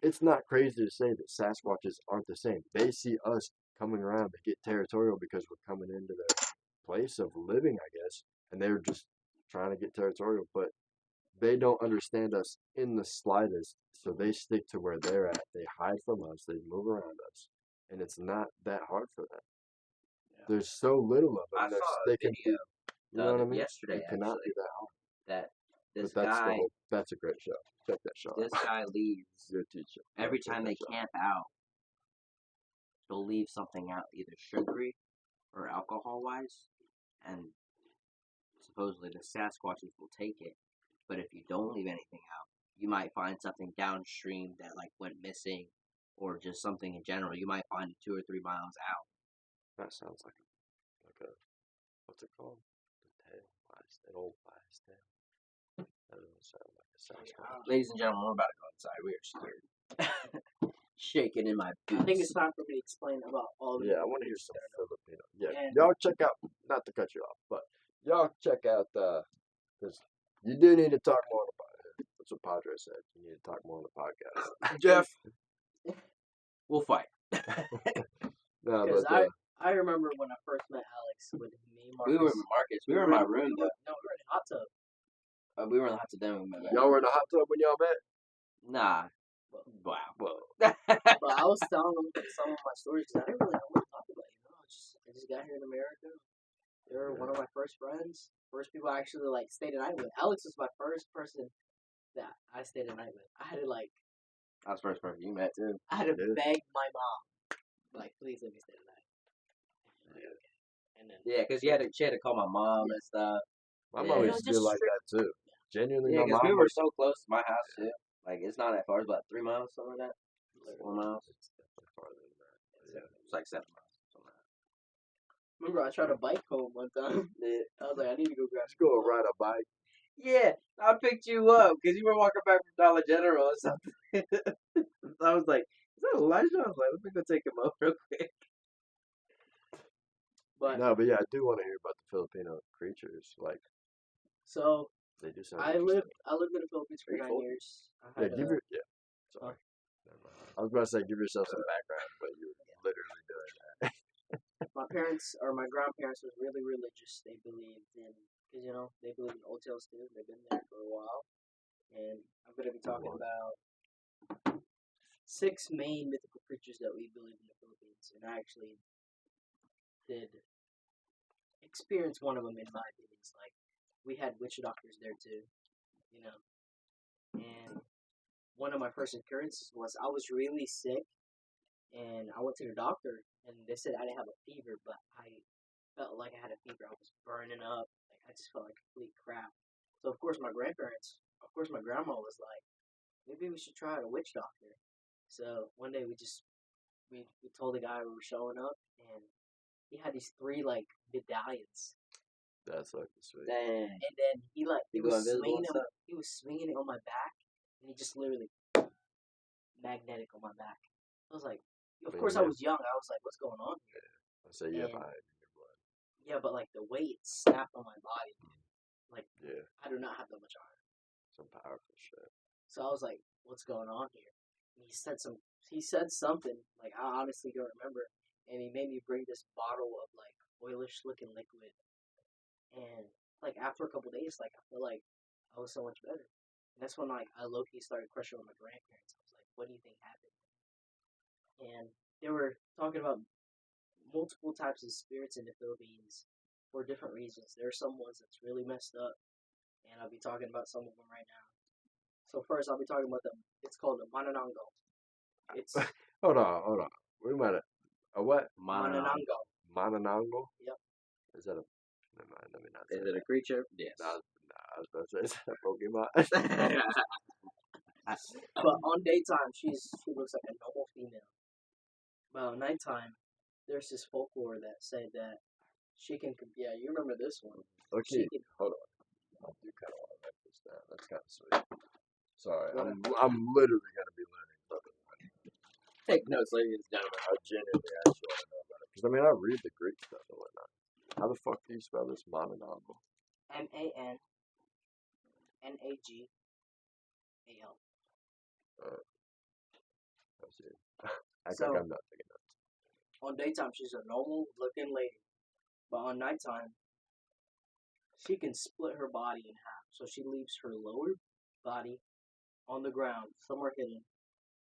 It's not crazy to say that Sasquatches aren't the same. They see us coming around to get territorial because we're coming into their place of living, I guess, and they're just trying to get territorial, but they don't understand us in the slightest, so they stick to where they're at. They hide from us, they move around us, and it's not that hard for them. Yeah. There's so little of I them. saw a They can video you know what I mean? yesterday It cannot actually be that hard. that this But that's guy that's a great show. Check that show this out. guy leaves Good teacher. every Check time that they show out. camp out. They'll leave something out, either sugary or alcohol wise, and supposedly the Sasquatches will take it. But if you don't leave anything out, you might find something downstream that like went missing, or just something in general. You might find it 2 or 3 miles out. That sounds like a what's it called? The tail. An old wise tale. That doesn't sound like a Sasquatch. Ladies and gentlemen, we're about to go inside. We are scared. Shaking in my boots. I think it's time for me to explain about all of Yeah, I want to hear some that. Filipino. Yeah, And- y'all check out. Not to cut you off, but y'all check out because you do need to talk more on the podcast. That's what Padre said. You need to talk more on the podcast. Jeff, we'll fight. No, Because but I remember when I first met Alex with me and Marcus. We were in Marcus. We were in my room. No, we were in a hot tub. We were in the hot tub then. We met. y'all were in the hot tub when y'all met. Nah. Wow. Well, But I was telling them some of my stories because I didn't really know what to talk about. I just got here in America. They were one of my first friends. First people I actually like stayed the night with. Alex was my first person that I stayed the night with. I had to I was the first person you met too. I had to Yeah. beg my mom, like, please let me stay the night. Yeah. And then Yeah, because she had to call my mom and stuff. my Yeah. mom It used was to be just like that too. Genuinely, Yeah, my because mom we were was so close to my house too. Like it's not that far. It's about 3 miles, something like that. 4 miles. It's definitely farther than that. Yeah, it's like 7 miles. Something like remember I tried to bike home one time. that. I was like, I need to go grab Let's go ride a bike. Yeah, I picked you up because you were walking back from Dollar General or something. So I was like, "Is that Elijah?" I was like, "Let me go take him up real quick." But No, but yeah, I do want to hear about the Filipino creatures. Like so they do sound. I lived in the Philippines for Are you 9 full? years. I Yeah, had give your yeah. Sorry. Never mind. I was about to say give yourself some background, but you were literally doing that. my parents or my grandparents was really religious. They believed in because they believe in old tales too. They've been there for a while, and I'm gonna be talking about 6 main mythical creatures that we believe in the Philippines, and I actually did experience one of them in my opinions. Like we had witch doctors there too, and one of my first occurrences was I was really sick, and I went to the doctor, and they said I didn't have a fever, but I felt like I had a fever. I was burning up, like I just felt like complete crap. So of course my grandma was like, maybe we should try a witch doctor. So one day we told the guy we were showing up, and he had these 3 like medallions, That's fucking sweet. Dang. and then he You go invisible swinging and them. stuff? He was swinging it on my back, and he just literally magnetic on my back. I was like, of But course I yeah. was young. I was like, what's going on here? I say you have And- iron in your blood. Yeah, but like the way it snapped on my body, like Yeah, I do not have that much iron. some powerful shit. So I was like, what's going on here? And he said something, like I honestly don't remember. And he made me bring this bottle of like oilish looking liquid. And like after a couple days, like I feel like I was so much better. And that's when like I low key started questioning my grandparents. I was like, what do you think happened? And they were talking about multiple types of spirits in the Philippines for different reasons. There are some ones that's really messed up, and I'll be talking about some of them right now. So first, I'll be talking about them. It's called the Manananggal. It's Hold on. Wait a minute. A what? Manananggal. Manananggal? Yep. Is that a? Never mind. Let me not say Is it that. a creature? Yes. Nah, I was about to say is that a Pokemon. But on daytime, she looks like a normal female. But on nighttime, there's this folklore that said that she can. Yeah, you remember this one? Okay, She can. hold on. I do kind of want to write this down. That's kind of sweet. Sorry, I'm literally gonna be learning. Take notes, ladies and gentlemen. I genuinely actually want to know about it because I mean I read the Greek stuff and whatnot. How the fuck do you spell this? Manananggal. MANNAGAL. Let's see. Act So like I'm not thinking that. on daytime, she's a normal looking lady, but on nighttime, she can split her body in half. So she leaves her lower body on the ground, somewhere hidden,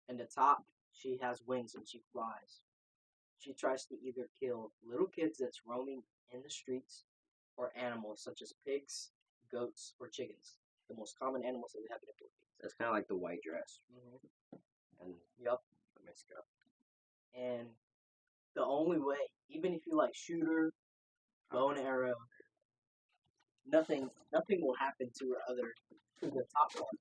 and the top, she has wings and she flies. She tries to either kill little kids that's roaming in the streets or animals such as pigs, goats, or chickens. The most common animals that we have in the Philippines. That's kind of like the white dress. And Yep. Mexico. And the only way, even if you like shooter, bow and arrow, nothing will happen to the top one.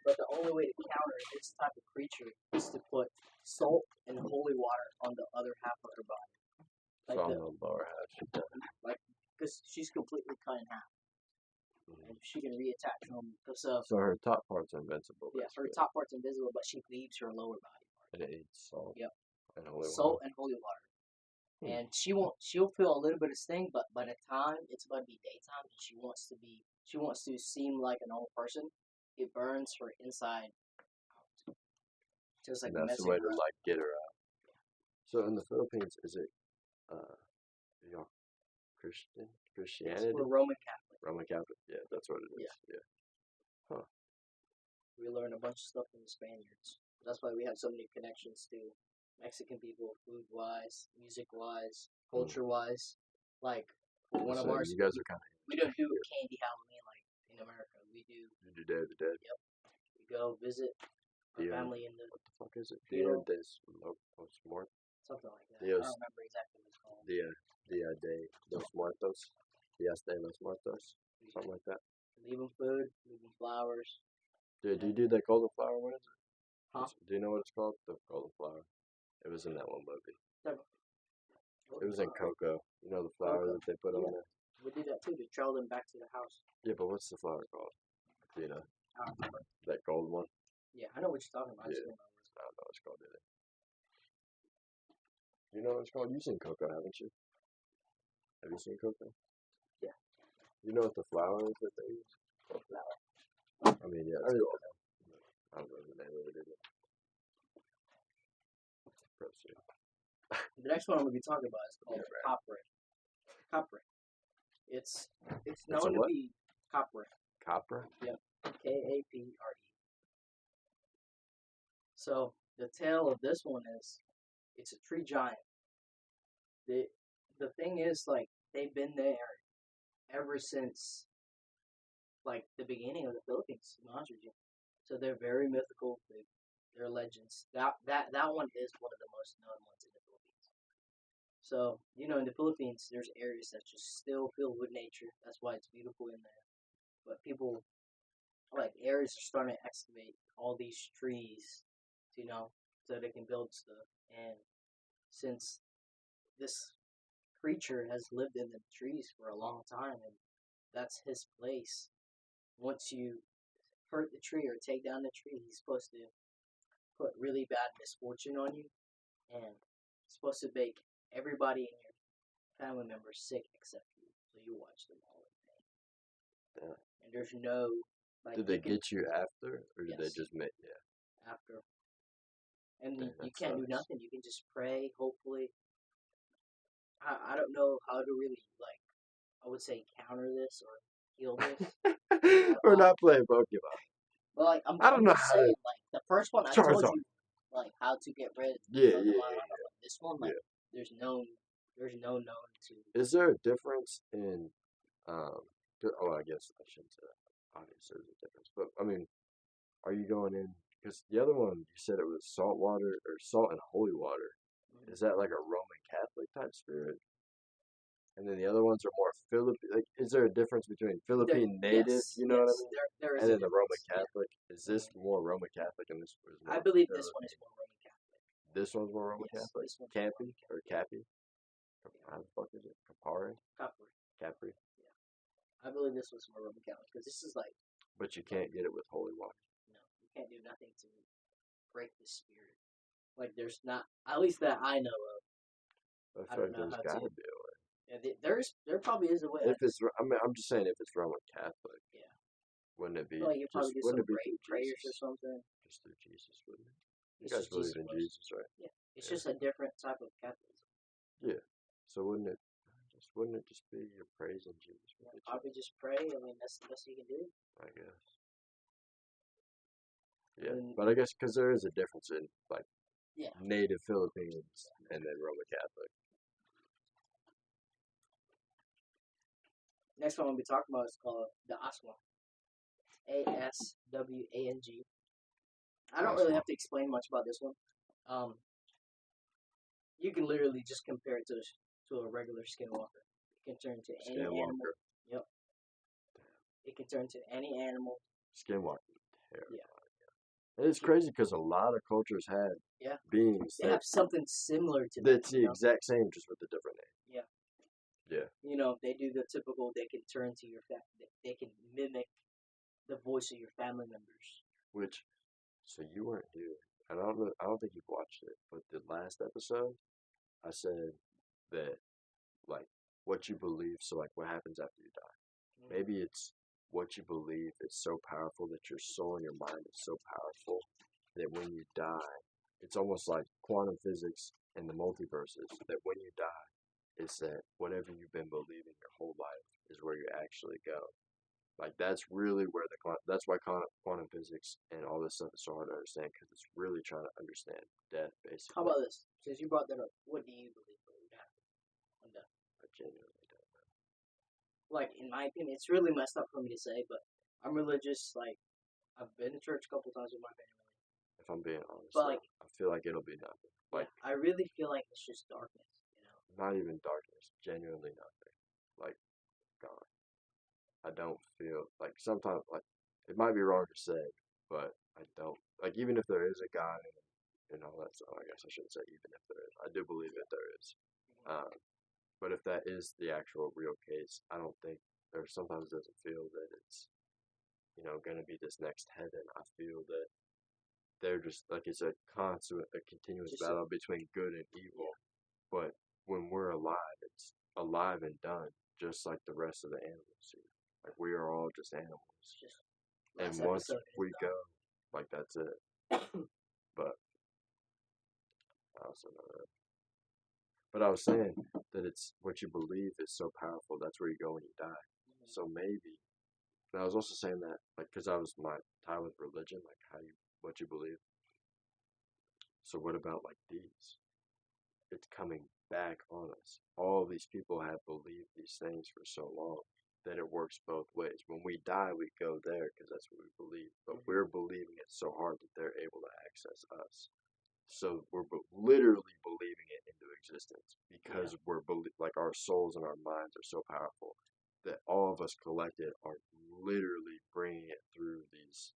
But the only way to counter this type of creature is to put salt and holy water on the other half of her body. So on the lower half. Because she's completely cut in half. And she can reattach from. So her top part's invincible. Yeah, her top part's invisible, but she leaves her lower body. And it eats salt. Yep. And holy salt water. and holy water. And she'll feel a little bit of sting, but by the time it's about to be daytime and she wants to seem like a normal person, it burns her inside out. Just like and that's the way to like get her out. So in the Philippines, is it y'all Christianity? We're Roman Catholic. Roman Catholic, yeah, that's what it is. Yeah. Huh. We learn a bunch of stuff from the Spaniards. That's why we have so many connections to Mexican people, food wise, music wise, culture wise. Like one of ours, you guys are kind of. We don't do candy Halloween like in America. We do. You do Day of the Dead. Yep. We go visit our family in the. What the fuck is it? Dia de los Muertos. Something like that. I don't remember exactly what it's called. Dia de los Muertos. Días de los Muertos. Something like that. Leave them food. Leave them flowers. Dude, do you do that golden flower? What is it? Huh? Do you know what it's called? The golden flower. It was in that one movie. It was in Coco. You know the flower that they put on there? We did that too to trail them back to the house. Yeah, but what's the flower called? You know? I don't remember. That gold one? Yeah, I know what you're talking about. Yeah. I don't know what it's called either. You know what it's called? You've seen Coco, haven't you? Have you seen Coco? Yeah. You know what the flower is that they use? Flower. I mean, yeah, it's gold. I don't know the name of it either. Proceed. The next one I'm going to be talking about is called copper. Copper. It's known to be copper. Copper? Yep. Kapre. So the tale of this one is it's a tree giant. The thing is, like, they've been there ever since like the beginning of the Philippines, to be honest with you. So they're very mythical. They're legends. That one is one of the most known ones in the Philippines. So, in the Philippines, there's areas that just still filled with nature. That's why it's beautiful in there. But people, like, areas are starting to excavate all these trees, so they can build stuff. And since this creature has lived in the trees for a long time, and that's his place, once you hurt the tree or take down the tree, he's supposed to put really bad misfortune on you, and he's supposed to make everybody in your family members sick except you, so you watch them all in pain. Yeah. And there's no did they get you after, or did they just make after? And you can't do nothing. You can just pray. Hopefully, I don't know how to really I would say counter this or heal this. We're not playing Pokemon. But I don't know how saying, the first one I told you how to get rid of this one, there's no known to. Is there a difference in I guess I shouldn't say that. Obviously there's a difference. But I mean, are you going in because the other one you said it was salt water or salt and holy water. Mm-hmm. Is that like a Roman Catholic type spirit? And then the other ones are more Philippine. Like, is there a difference between Philippine native? Yes, you know what I mean? There is. And then the Roman Catholic. Yeah. Is this more Roman Catholic and this was more I believe this one is more Roman Catholic. This one's more Roman Catholic? Campy or Cappy? How the fuck is it? Capri? Capri. Yeah. I believe this was more Roman Catholic because this is But you can't get it with holy water. No, you can't do nothing to break the spirit. Like there's not, at least that I know of. I feel like there's gotta be a way. Yeah, there probably is a way. If it's, I mean, I'm just saying, if it's Roman Catholic, Yeah. wouldn't it be Well, you probably do wouldn't some it be through prayers or Jesus? something. Just through Jesus, wouldn't it? You It's guys just believe Jesus in Christ. Jesus, right? Yeah. It's Yeah. just a different type of Catholicism. Yeah. So wouldn't it just be your praising Jesus with each other? Probably just pray. I mean, that's the best you can do. I guess. Yeah, And but I guess because there is a difference in like yeah, native Philippines and then Roman Catholic. next one we'll be talking about is called the Aswang. ASWANG. I don't really Aswang. have to explain much about this one. You can literally just compare it to a regular skinwalker. It can turn to any animal. Skinwalker. Yep. It can turn to any animal. Skinwalker. Terrifying. Yeah. And it's crazy because a lot of cultures have beings They that have something similar to that's that. the exact same, just with a different name. Yeah. Yeah. You know, they do the typical. They can turn to your they can mimic the voice of your family members. Which, so you weren't here. And I don't think you've watched it, but the last episode, I said that like what you believe. So like what happens after you die. Maybe it's what you believe is so powerful that your soul and your mind is so powerful that when you die, it's almost like quantum physics and the multiverses. That when you die, it's that whatever you've been believing your whole life is where you actually go. Like that's really where that's why quantum physics and all this stuff is so hard to understand because it's really trying to understand death basically. How about this? Since you brought that up, what do you believe would happen on death? I genuinely don't know. Like in my opinion, it's really messed up for me to say, but I'm religious. Like I've been to church a couple times with my family. If I'm being honest, but like I feel like it'll be nothing. Like I really feel like it's just darkness. You know, not even darkness, genuinely nothing. Like gone. I don't feel like sometimes like it might be wrong to say, but I don't like even if there is a God and all that stuff. I guess I shouldn't say even if there is. I do believe that there is. But if that is the actual real case, I don't think there sometimes doesn't feel that it's going to be this next heaven. I feel that they're just like it's a constant, a continuous Just battle between good and evil. But when we're alive, it's alive and done, just like the rest of the animals here. Like we are all just animals. just And last once episode is we done. go, like that's it. But I also know that. But I was saying that it's what you believe is so powerful. That's where you go when you die. So maybe. And I was also saying that, like, because I was my tie with religion, like what you believe. So what about like these? It's coming back on us. All these people have believed these things for so long that it works both ways. When we die, we go there because that's what we believe. But we're believing it so hard that they're able to access us. So we're literally believing it into existence because we're like our souls and our minds are so powerful that all of us collected are literally bringing it through these.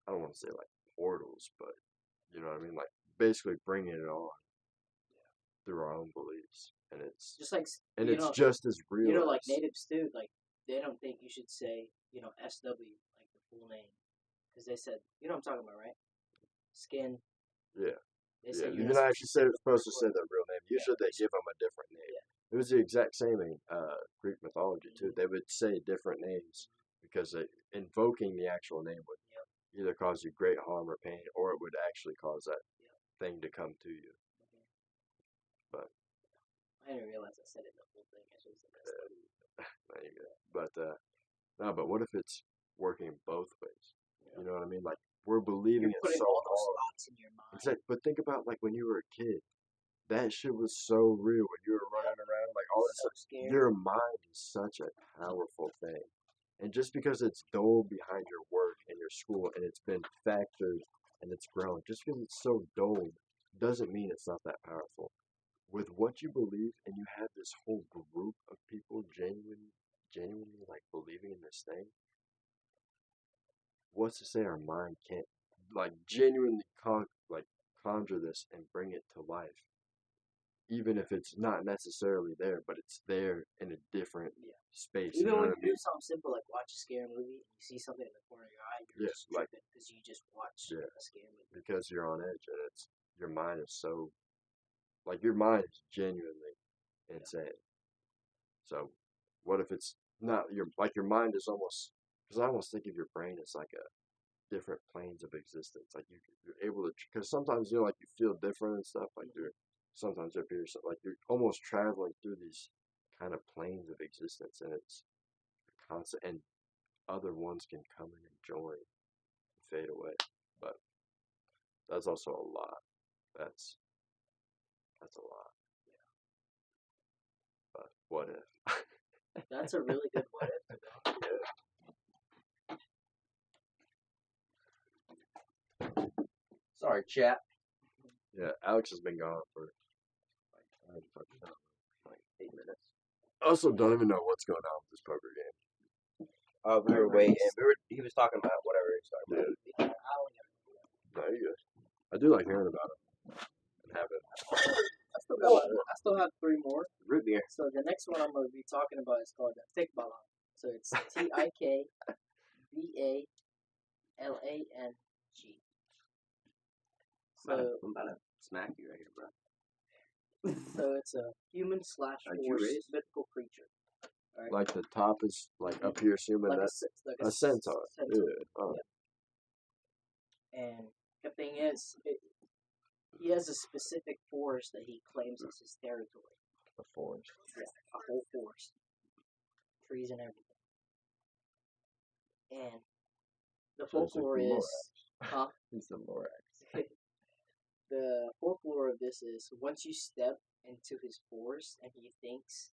I don't want to say like portals, but you know what I mean. Like basically bringing it on through our own beliefs, and it's just like it's just as real. You know, like natives too. Like they don't think you should say SW like the full name because they said what I'm talking about, right? Skin. Yeah. They say you're not actually supposed to say their real name. Usually they give them a different name. Yeah. It was the exact same in Greek mythology too. They would say different names because invoking the actual name would either cause you great harm or pain, or it would actually cause that thing to come to you. But I didn't realize I said it the whole thing. I should have said that. But no. But what if it's working both ways? You know what I mean? Like we're believing You're putting it so all those hard. thoughts in your mind. Exactly. But think about like when you were a kid. That shit was so real when you were running around like all that stuff. Scared. Your mind is such a powerful thing. And just because it's dull behind your work and your school and it's been factored and it's grown, just because it's so dull doesn't mean it's not that powerful. With what you believe and you have this whole group of people genuinely like believing in this thing, what's to say our mind can't like genuinely conjure this and bring it to life? Even if it's not necessarily there, but it's there in a different space. Even when you do something simple like watch a scary movie, and you see something in the corner of your eye, you're just tripping because you just watched a scary movie. Because you're on edge, and your mind is so, like your mind is genuinely insane. So, what if it's not your mind is almost because I almost think of your brain as like a different planes of existence. Like you're able to because sometimes like you feel different and stuff. Like you're sometimes it appears like you're almost traveling through these kind of planes of existence, and it's constant. And other ones can come in and join, and fade away. But that's also a lot. That's that's a lot. But what if? That's a really good what if, to be honest. Sorry, chat. Yeah, Alex has been gone for I don't fucking know, Like 8 minutes. I also don't even know what's going on with this poker game. We were waiting. He was talking about whatever he was talking about. No, you good. I do like hearing about it and having I still have 3 more. Root beer. So the next one I'm going to be talking about is called Tikbalang. So it's TIKBALANG. So I'm about to smack you right here, bro. so it's a human / Aren't you horse raised? mythical creature. Right? like the top is like up here, assuming Like that's like a centaur. Yeah. Oh. Yeah. And the thing is, he has a specific forest that he claims as his territory. A forest. Yeah, a whole forest, trees and everything. And the So it's like folklore the is, Lorax. He's the Lorax. the folklore of this is once you step into his forest and he thinks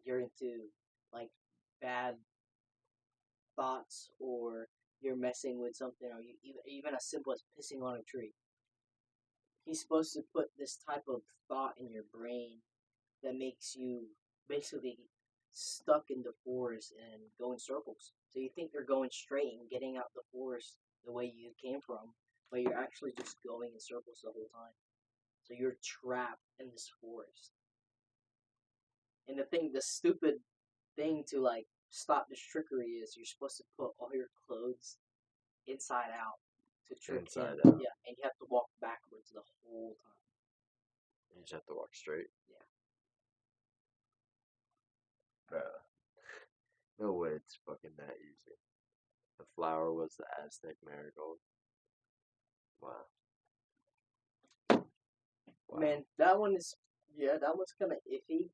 you're into like bad thoughts or you're messing with something or you even as simple as pissing on a tree, he's supposed to put this type of thought in your brain that makes you basically stuck in the forest and go in circles. So you think you're going straight and getting out the forest the way you came from, but you're actually just going in circles the whole time. So you're trapped in this forest. And the stupid thing to like stop this trickery is you're supposed to put all your clothes inside out to trick Inside him. out. Yeah, and you have to walk backwards the whole time. You just have to walk straight. Yeah. Bruh. No way it's fucking that easy. The flower was the Aztec marigold. Wow. Man, that one's kind of iffy.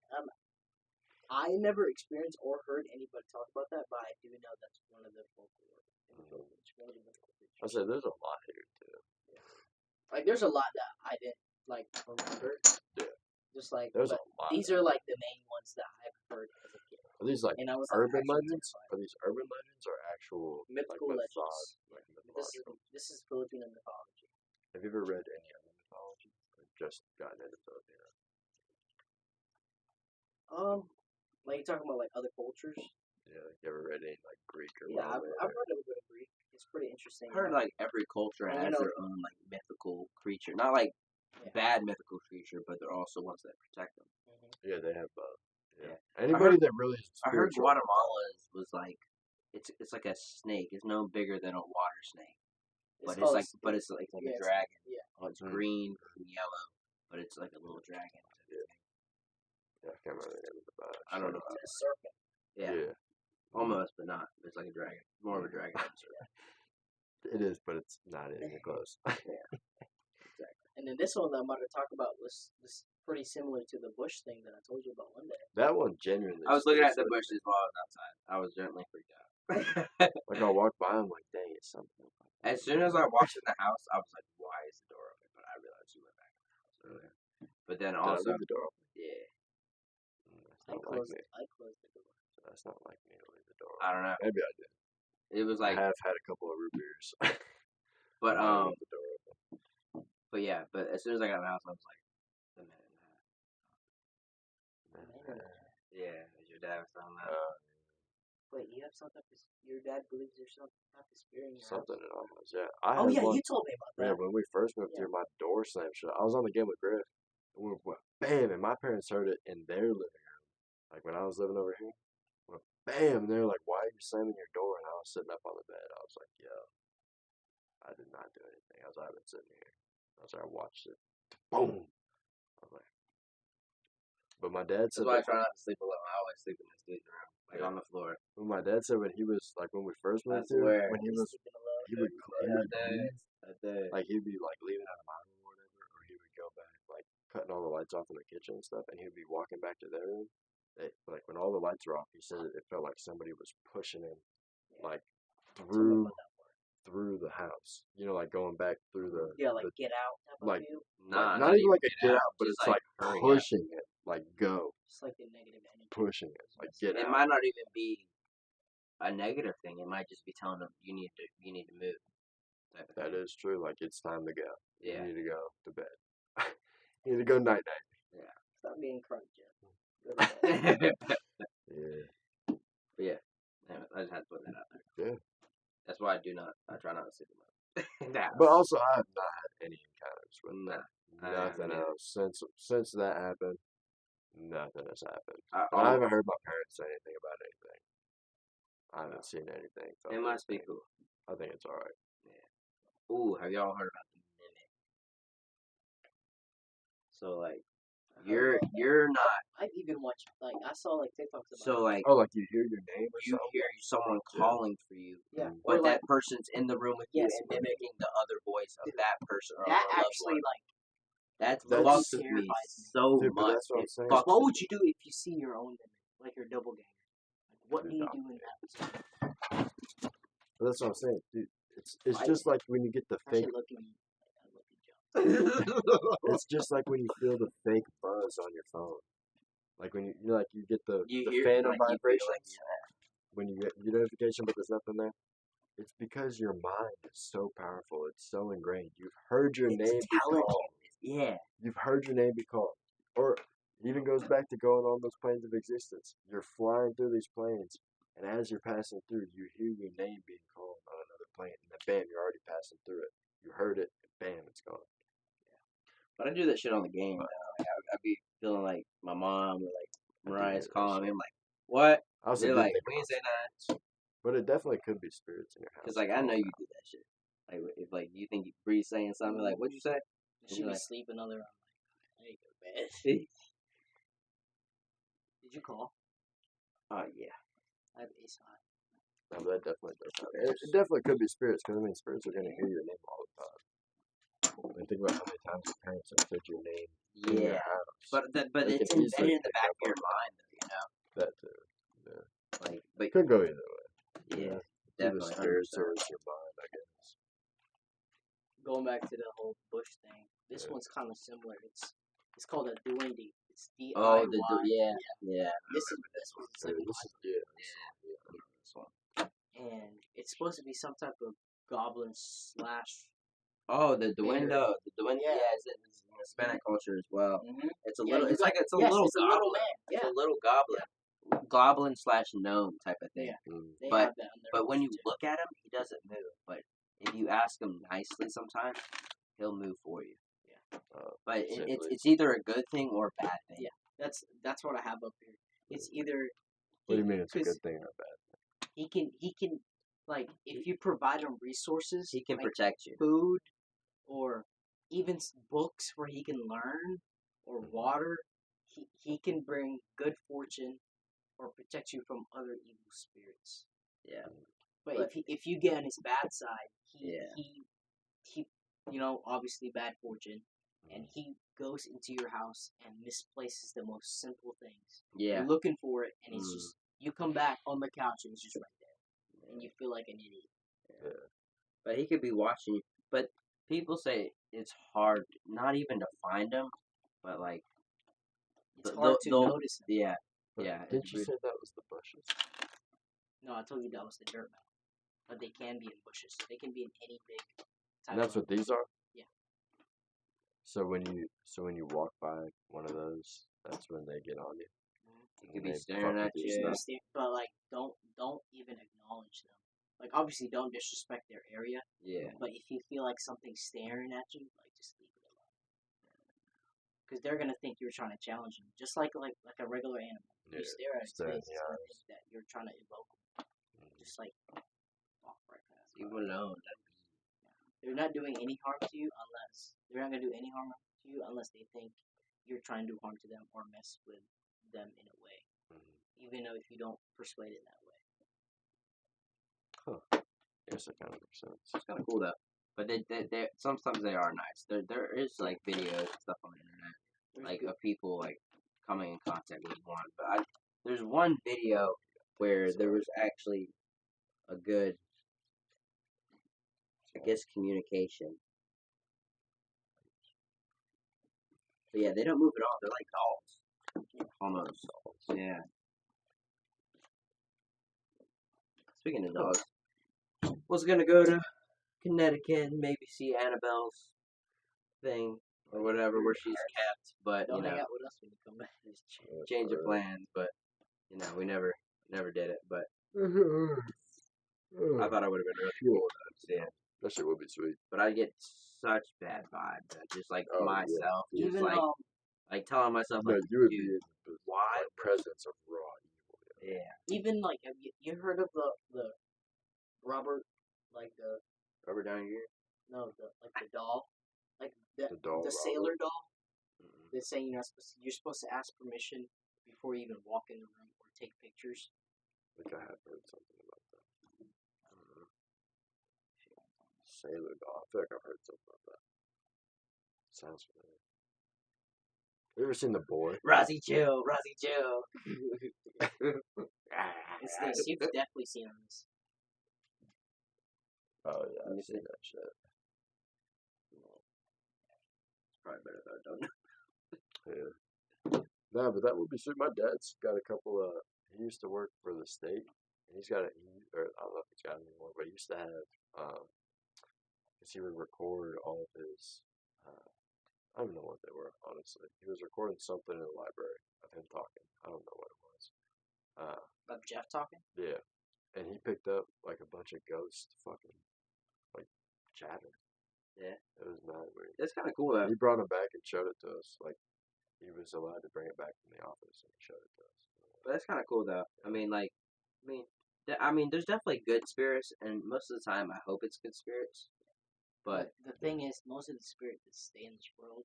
I never experienced or heard anybody talk about that, but I do know that's one of the folklore. One of the mythical I creatures. said there's a lot here too. Like, there's a lot that I didn't like remember. Yeah. Just like There's a lot. these are like the main ones that I've heard as a kid. Are these like And I was urban actually legends? terrified. Are these urban legends or actual Mythical like legends. Like This mythological? is Filipino mythology. Have you ever read any other mythology? Or just gotten into Filipino? Like you're talking about like other cultures. Yeah, like you ever read any like Greek or Yeah, Roman? I've read a little bit of Greek. It's pretty interesting. I heard like every culture And has you know- their own like mythical creature. Not like Yeah. bad mythical creature, but they're also ones that protect them. Yeah, they have both. Yeah. Anybody that really is I heard spiritual. Guatemala was like it's like a snake. It's no bigger than a water snake, but it's like a yeah, dragon. yeah. Oh, it's green and yellow, but it's like a little dragon. Yeah, I can't remember the name of the bird. I don't know. It's a serpent. Yeah, almost, but not. It's like a dragon. More of a dragon. It is, but it's not even close. Exactly. And then this one that I'm about to talk about was pretty similar to the bush thing that I told you about one day. That one genuinely. I was looking at the bushes while I was outside. I was gently freaked out. Like I walked by, I'm like, dang, it's something. As soon as I walked in the house, I was like, why is the door open? But I realized you went back in the house earlier. But then Did I also, leave the door open? yeah, That's not like me. I closed the door. That's not like me to leave the door I don't know. Maybe I did. It was I like, have had a couple of root beers. but I left the door open. but yeah, but as soon as I got in the house, I was like, a minute and a half. Yeah, your dad was telling that. Wait, you have something? Your dad believes there's some type of spirit in your Something house? in our house, yeah. I Oh had yeah, one, you told me about that. yeah, when we first moved here, my door slammed shut. I was on the game with Griff, and we went bam, and my parents heard it in their living room. Like when I was living over here, went bam, and they were like, "Why are you slamming your door?" And I was sitting up on the bed. I was like, "Yo, I did not do anything. I've been sitting here." I was like, I watched it. Boom. I was like, But my dad That's said why I that. try not to sleep alone. I always sleep in this dude's room, like Yeah. on the floor. When my dad said when he was like when we first I moved here, swear. when he He's was sleeping alone. he would leave, I did. like he'd be like leaving out of my room or whatever, or he would go back like cutting all the lights off in the kitchen and stuff, and he'd be walking back to their room. Like when all the lights were off, he said it felt like somebody was pushing him like Tell me through about that word. through the house. You know, like going back through the Yeah, like get out type of like feel. Nah, not even like a get get out, but just it's like hurry up. pushing it, like go, Just like the negative energy. pushing it, like get It out. might not even be a negative thing. It might just be telling them you need to move. Type of That thing. is true. Like it's time to go. Yeah. You need to go to bed. You need to go night night. Stop being crunk, Jeff. Yeah. But yeah, anyway, I just had to put that out there. Yeah. That's why I try not to sleep in my But also, I have not had any encounters with Nah, that. I haven't Nothing either. else since that happened. Nothing has happened. I And I haven't heard my parents say anything about anything. I haven't seen anything. It must be cool. I think it's all right. Yeah. Ooh, have y'all heard about the mimic? So like, you're not. I've even watched I saw TikToks about So like, Oh, like you hear your name or you something? hear someone calling for you, Yeah. but Or that person's in the room with you Yes. and mimicking the other voice of that person or that a loved actually one. That's Fucks with me terrifies me. so Dude, but much. that's what I'm It saying. fucks What with would me. you do if you see your own mimic, like your doppelganger? Like, what do you do in that? But that's what I'm saying, dude. It's I- just like when you get the I fake. should look at me. I look at Joe. It's just like when you feel the fake buzz on your phone. Like when you get the You the hear phantom like, you feel vibrations like, when you get your notification, but there's nothing there. It's because your mind is so powerful. It's so ingrained. You've heard your name be telling called. you. Yeah. You've heard your name be called. Or it even goes back to going on those planes of existence. You're flying through these planes, and as you're passing through, you hear your name being called on another plane, and then bam, you're already passing through it. You heard it, and bam, it's gone. But I do that shit on the game now. Like, I'd be feeling like my mom or like Mariah's calling me. I'm like, what? I also They're did like, think we about ain't say nothing. but it definitely could be spirits in your house. Because like I know you do that shit. Like if like you think Bree's saying something, like what'd you say? She be like- sleeping on the room. I need to go to bed. Did you call? Oh yeah. I have Ace High. No, but that definitely does happen. It definitely could be spirits, because I mean, spirits are going to hear your name all the time. And think about how many times your parents have said your name in your Yeah. house. But They it's can easily embedded in the pick back up of your on mind though, you know? that too. Yeah. Like but Could go either way. yeah, It's either definitely spirits 100%. or it's your mind, I guess. Going back to the whole bush thing. This Yeah. one's kind of similar. It's called a duende. It's DIY. Oh yeah. This one's Yeah, like this is, This one. and it's supposed to be some type of goblin slash. Oh, the duendo. The duendo, Yeah. yeah, it's in Hispanic culture as well. Mm-hmm. It's a Yeah, little. you It's got- like it's a yes, little it's a goblin. little man. It's Yeah. a little goblin slash gnome type of thing. Yeah. Mm. They But- have that on their But when you too. look at him, he doesn't move. But if you ask him nicely, sometimes he'll move for you. Yeah. But Simply. it's either a good thing or a bad thing. Yeah. That's what I have up here. It's either. What do you mean it's a 'cause good thing or bad? He can like if you provide him resources, He can like protect you. food, or even books where he can learn, or water. He can bring good fortune, or protect you from other evil spirits. Yeah. But if you get on his bad side, Yeah. he obviously bad fortune, and he goes into your house and misplaces the most simple things. Yeah. You're looking for it, and it's Mm. just you come back on the couch and it's just right there, and you feel like an idiot. But he could be watching you. But people say it's hard, not even to find him, but like. It's th- hard they'll- to notice him. Yeah. But Yeah, didn't it's you weird. say that was the bushes? No, I told you that was the dirt mound, but they can be in bushes. They can be in any big type And that's of. what these are? Yeah. So when you walk by one of those, that's when they get on you. He could And be they staring fuck at with your you. stuff. But like, don't even acknowledge them. Like, obviously, don't disrespect their area. Yeah. But if you feel like something's staring at you, like just leave it alone. Because they're gonna think you're trying to challenge them, just like a regular animal. Yeah, You stare at its stare in face, the it's gonna eyes. think that you're trying to evoke them. Just like walk right past. Leave him alone. They're not doing any harm to you unless they think you're trying to do harm to them or mess with them in a way, even though if you don't persuade it that way. Yes, that kind of makes sense. It's kind of cool though. But they sometimes they are nice. There is like videos and stuff on the internet, like of people like coming in contact with one. But there's one video where there was actually a good, I guess, communication. But yeah, they don't move at all. They're like dolls, almost. Yeah. Speaking of dogs, was gonna go to Connecticut and maybe see Annabelle's thing or whatever where she's kept, but Don't you hang know, out with us when you come back. just change of plans. But you know, we never did it. But I thought it would have been really cool though to see it. That shit would be sweet. But I get such bad vibes, just like myself, just Even like telling myself No, like, you would dude, be in the why? presence of raw evil. Yeah. even like have you heard of the Robert, like the Robert Downey Jr. no the like the doll, like The doll the Robert. sailor doll. Mm-mm. They're saying you're supposed to ask permission before you even walk in the room or take pictures. I think I have heard something about that. Sailor doll. I feel like I've heard something about that. Sounds familiar. Have you ever seen The Boy? Rozzy chill, Rozzy chill. It's this. You've definitely seen this. Oh yeah, Let me I've seen see. that shit. Probably better if I don't know. Yeah. No, but that would be sweet. My dad's got a couple of. He used to work for the state, and he's got a. Or I don't know if he's got it anymore, but he used to have. Because he would record all of his. I don't know what they were, honestly. He was recording something in the library of him talking. I don't know what it was. Of Jeff talking. Yeah, and he picked up like a bunch of ghosts, fucking like chatter. Yeah. It was not weird. It's kind of cool though. He brought it back and showed it to us. Like he was allowed to bring it back from the office and he showed it to us. But that's kind of cool though. I mean, there's definitely good spirits, and most of the time, I hope it's good spirits. But the thing is, most of the spirits that stay in this world,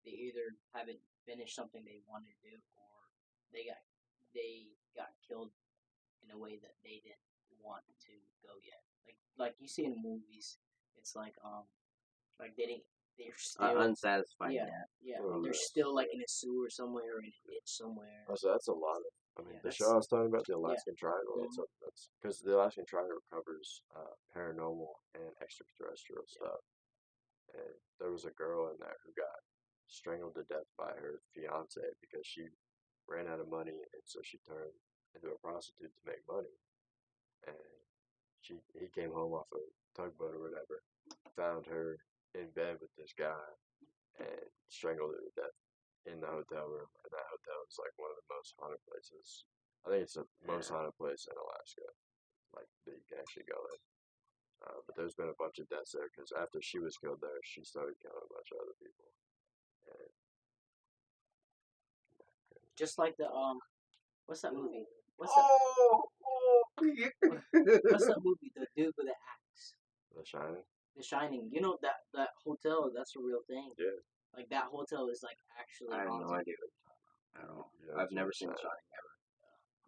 they either haven't finished something they wanted to do, or they got killed in a way that they didn't want to go yet. Like you see in movies, it's like they're still unsatisfied. yeah, Oh, they're yes, still like in a sewer somewhere or in a ditch somewhere. So that's a lot of. I mean, Yeah, the show I was talking about, the Alaskan Triangle. Mhm. That's because the Alaskan Triangle covers paranormal and extraterrestrial stuff. And there was a girl in there who got strangled to death by her fiance because she ran out of money, and so she turned into a prostitute to make money. And he came home off a tugboat or whatever, found her in bed with this guy, and strangled her to death in the hotel room. And that hotel is like one of the most haunted places. I think it's the most haunted place in Alaska, like that you can actually go in. But there's been a bunch of deaths there because after she was killed there, she started killing a bunch of other people. And Just like the what's that movie? What's that movie? The dude with the axe. The Shining. The Shining. You know that hotel? That's a real thing. Yeah. Like that hotel is like actually I have no haunted. idea. I don't. Yeah, I've never it's seen sad. Shining ever.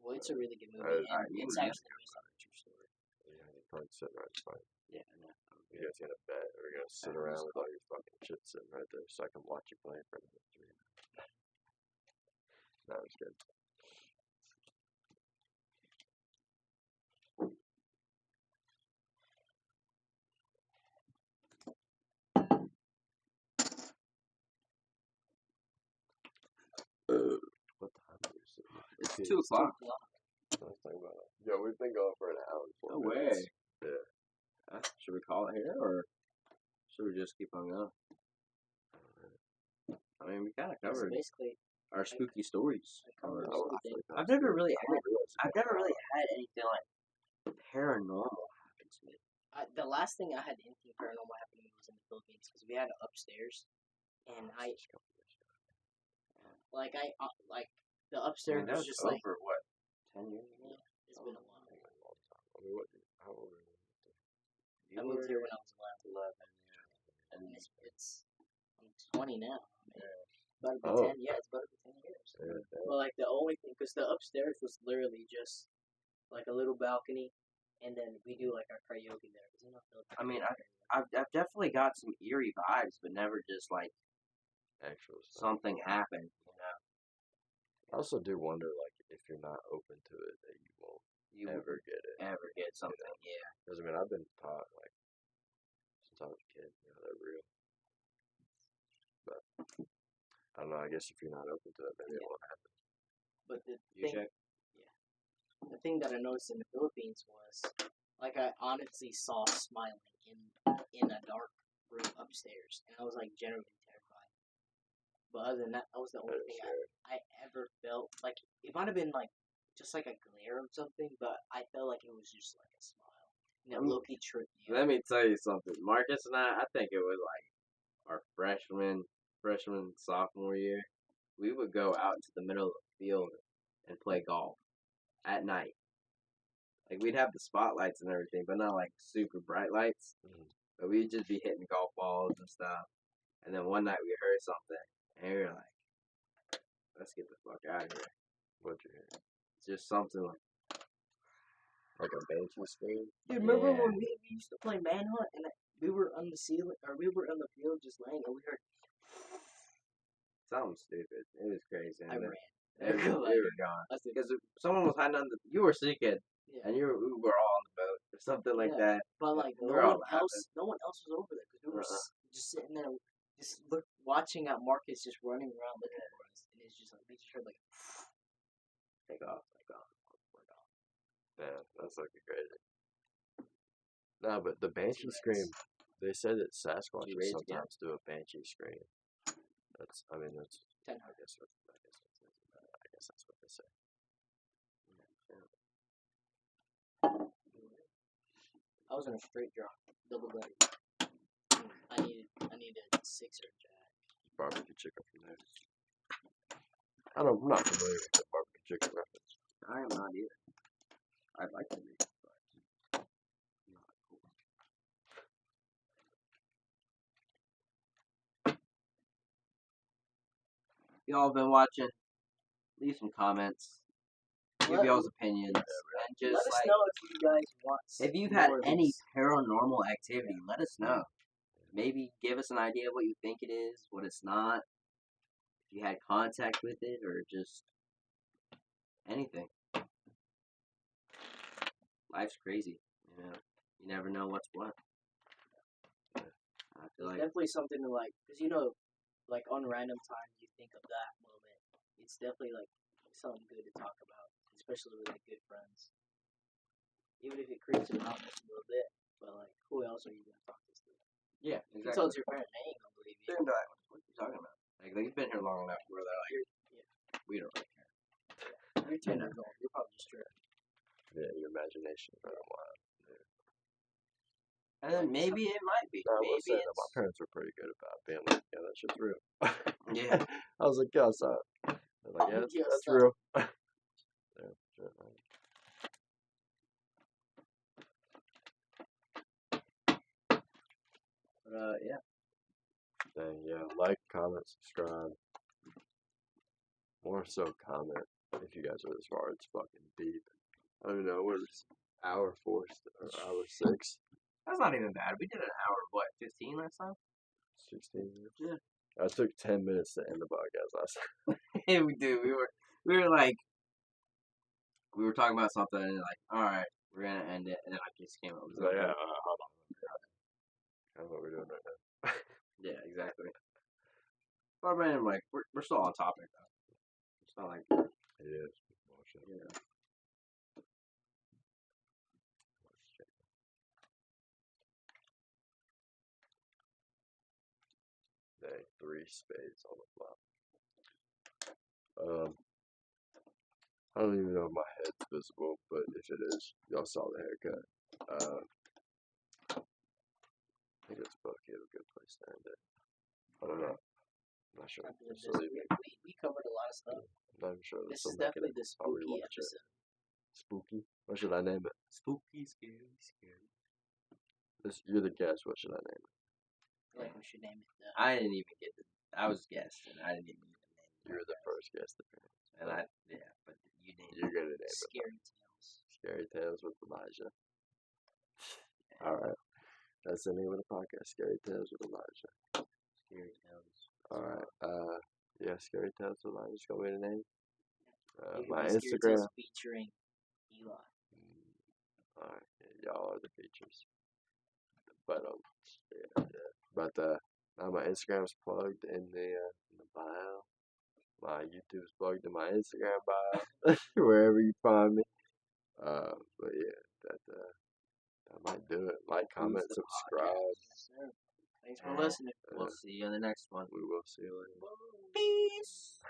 Well, it's a really good movie, Alright, and you it's would actually based on a true story. Yeah, you're probably sitting right in front. Yeah. No. You guys gonna bet or you're gonna sit around with all your fucking shit sitting right there so I can watch you play in front of the stream. That was good. What time is it? It's Okay, 2 o'clock. Let's talk about it. Yo, we've been going for an hour and 4 No way. minutes. Yeah. Should we call it here, or should we just keep on going? I mean, we kind of So covered basically, our spooky stories. I covered Oh, I everything. think I've that's never good. really I didn't realize it I've was never an really hour. had anything like paranormal happen to me. The last thing I had anything paranormal happen to me was in the Philippines because we had it upstairs, and Oh, it's just a couple years ago. like the I upstairs mean, that was was just like over what 10 years ago. it's been a while. I think a long time. I mean, how old were you? I moved here when I was 11, 11, yeah. and it's I'm 20 now. I mean, about to be Oh. 10. Yeah, it's about to be 10 years. Yeah, yeah. Well, like the only thing, because the upstairs was literally just like a little balcony, and then we do like our karaoke there. I mean, I've definitely got some eerie vibes, but never just like Actual stuff. something happened. You know, I also do wonder, like, if you're not open to it, that you won't ever get it. ever get something. Yeah. Because I mean, I've been taught like since I was a kid, they're real. But I don't know. I guess if you're not open to it, maybe it won't happen. But the You thing, check? the thing that I noticed in the Philippines was, like, I honestly saw smiling in a dark room upstairs, and I was like genuinely terrified. But other than that, that was the only thing I ever felt. Like, it might have been like just like a glare of something, but I felt like it was just like a smile. And that low-key tripped me Let out. me tell you something. Marcus and I think it was like our freshman, sophomore year. We would go out into the middle of the field and play golf at night. Like, we'd have the spotlights and everything, but not like super bright lights. But we'd just be hitting golf balls and stuff. And then one night we heard something, and we were like, let's get the fuck out of here. What'd you hear? It's just something Like a banshee scream? Dude, remember when we used to play manhunt and we were on the ceiling, or we were on the field just laying, and we heard something stupid. It was crazy. I ran. We were gone. Because someone was hiding under. You were sick, kid, and we were all on the boat or something like that. But like We no were all one else was over there because we were just sitting there, just watching at Marcus just running around looking for us, and it's just like we just heard like take off. Yeah, that's looking crazy. No, but the banshee scream, they say that Sasquatches sometimes do a banshee scream. That's, I mean, that's, I guess that's what they say. I was in a straight drop, double gutted. I needed a sixer jack. Barbecue chicken from there. I'm not familiar with the barbecue chicken reference. I am not either. I'd like to be, but not cool. Y'all been watching? Leave some comments. Give y'all's opinions. And just let us know if you guys want. If you've had any paranormal activity, let us know. Maybe give us an idea of what you think it is, what it's not. If you had contact with it, or just anything. Life's crazy, you know. You never know what's what. I feel like definitely something to like, because like on random times you think of that moment. It's definitely like something good to talk about, especially with like good friends. Even if it creeps you out just a little bit, but like, who else are you gonna talk this to? Yeah, exactly. If you told your parents, they ain't gonna believe you. They're gonna be like, what are you talking about? Like, they've been here long enough where they're like, we don't really care. You're 10 years old. You're probably just tripping. Yeah, your imagination is running wild. And then maybe it might be. No, I will Maybe say that my parents were pretty good about being like, yeah, that shit's real. Yeah. I was like, yeah, outside. They're like, yeah, Yes, that's sir. real. Yeah, sure, right. But, yeah. Dang, yeah, like, comment, subscribe. More so comment if you guys are this far. It's fucking deep. I don't know, what is hour 4 or hour 6? That's not even bad. We did an hour of what, 15 last time? 16 minutes? Yeah. I took 10 minutes to end the podcast last time. Yeah, we did. We were like, we were talking about something and like, alright, we're gonna end it, and then I just came up with Like, something. yeah, hold on. That's what we're doing right now. Yeah, exactly. But I mean, like, we're still on topic though. It's not like It is. yeah. Dang, 3 spades on the flop. I don't even know if my head's visible, but if it is, y'all saw the haircut. I think it's Bucky, a good place to end it. I don't know. I'm not sure. We covered a lot of stuff. I'm not even sure. This is definitely the spooky episode. Spooky? What should I name it? Spooky, scary. You're the guest. What should I name it? I feel like we should name it. I didn't even get to. I was guessing. I didn't even need to name it. You were the first guest appearance. And but you named You're it. gonna name it. Scary tales. Scary Tales with Elijah. All right. That's the name of the podcast. Scary Tales with Elijah. Scary Tales. All right. Yeah, Scary Tales with Elijah is gonna be the name. It could My be Scary Instagram. Tales featuring Eli. All right. Yeah, y'all are the features. But yeah. But my Instagram's plugged in the bio. My YouTube's plugged in my Instagram bio. Wherever you find me. But yeah, that might do it. Like, comment, the subscribe. Yes, sir. Thanks for listening. We'll see you in the next one. We will see you later. Peace.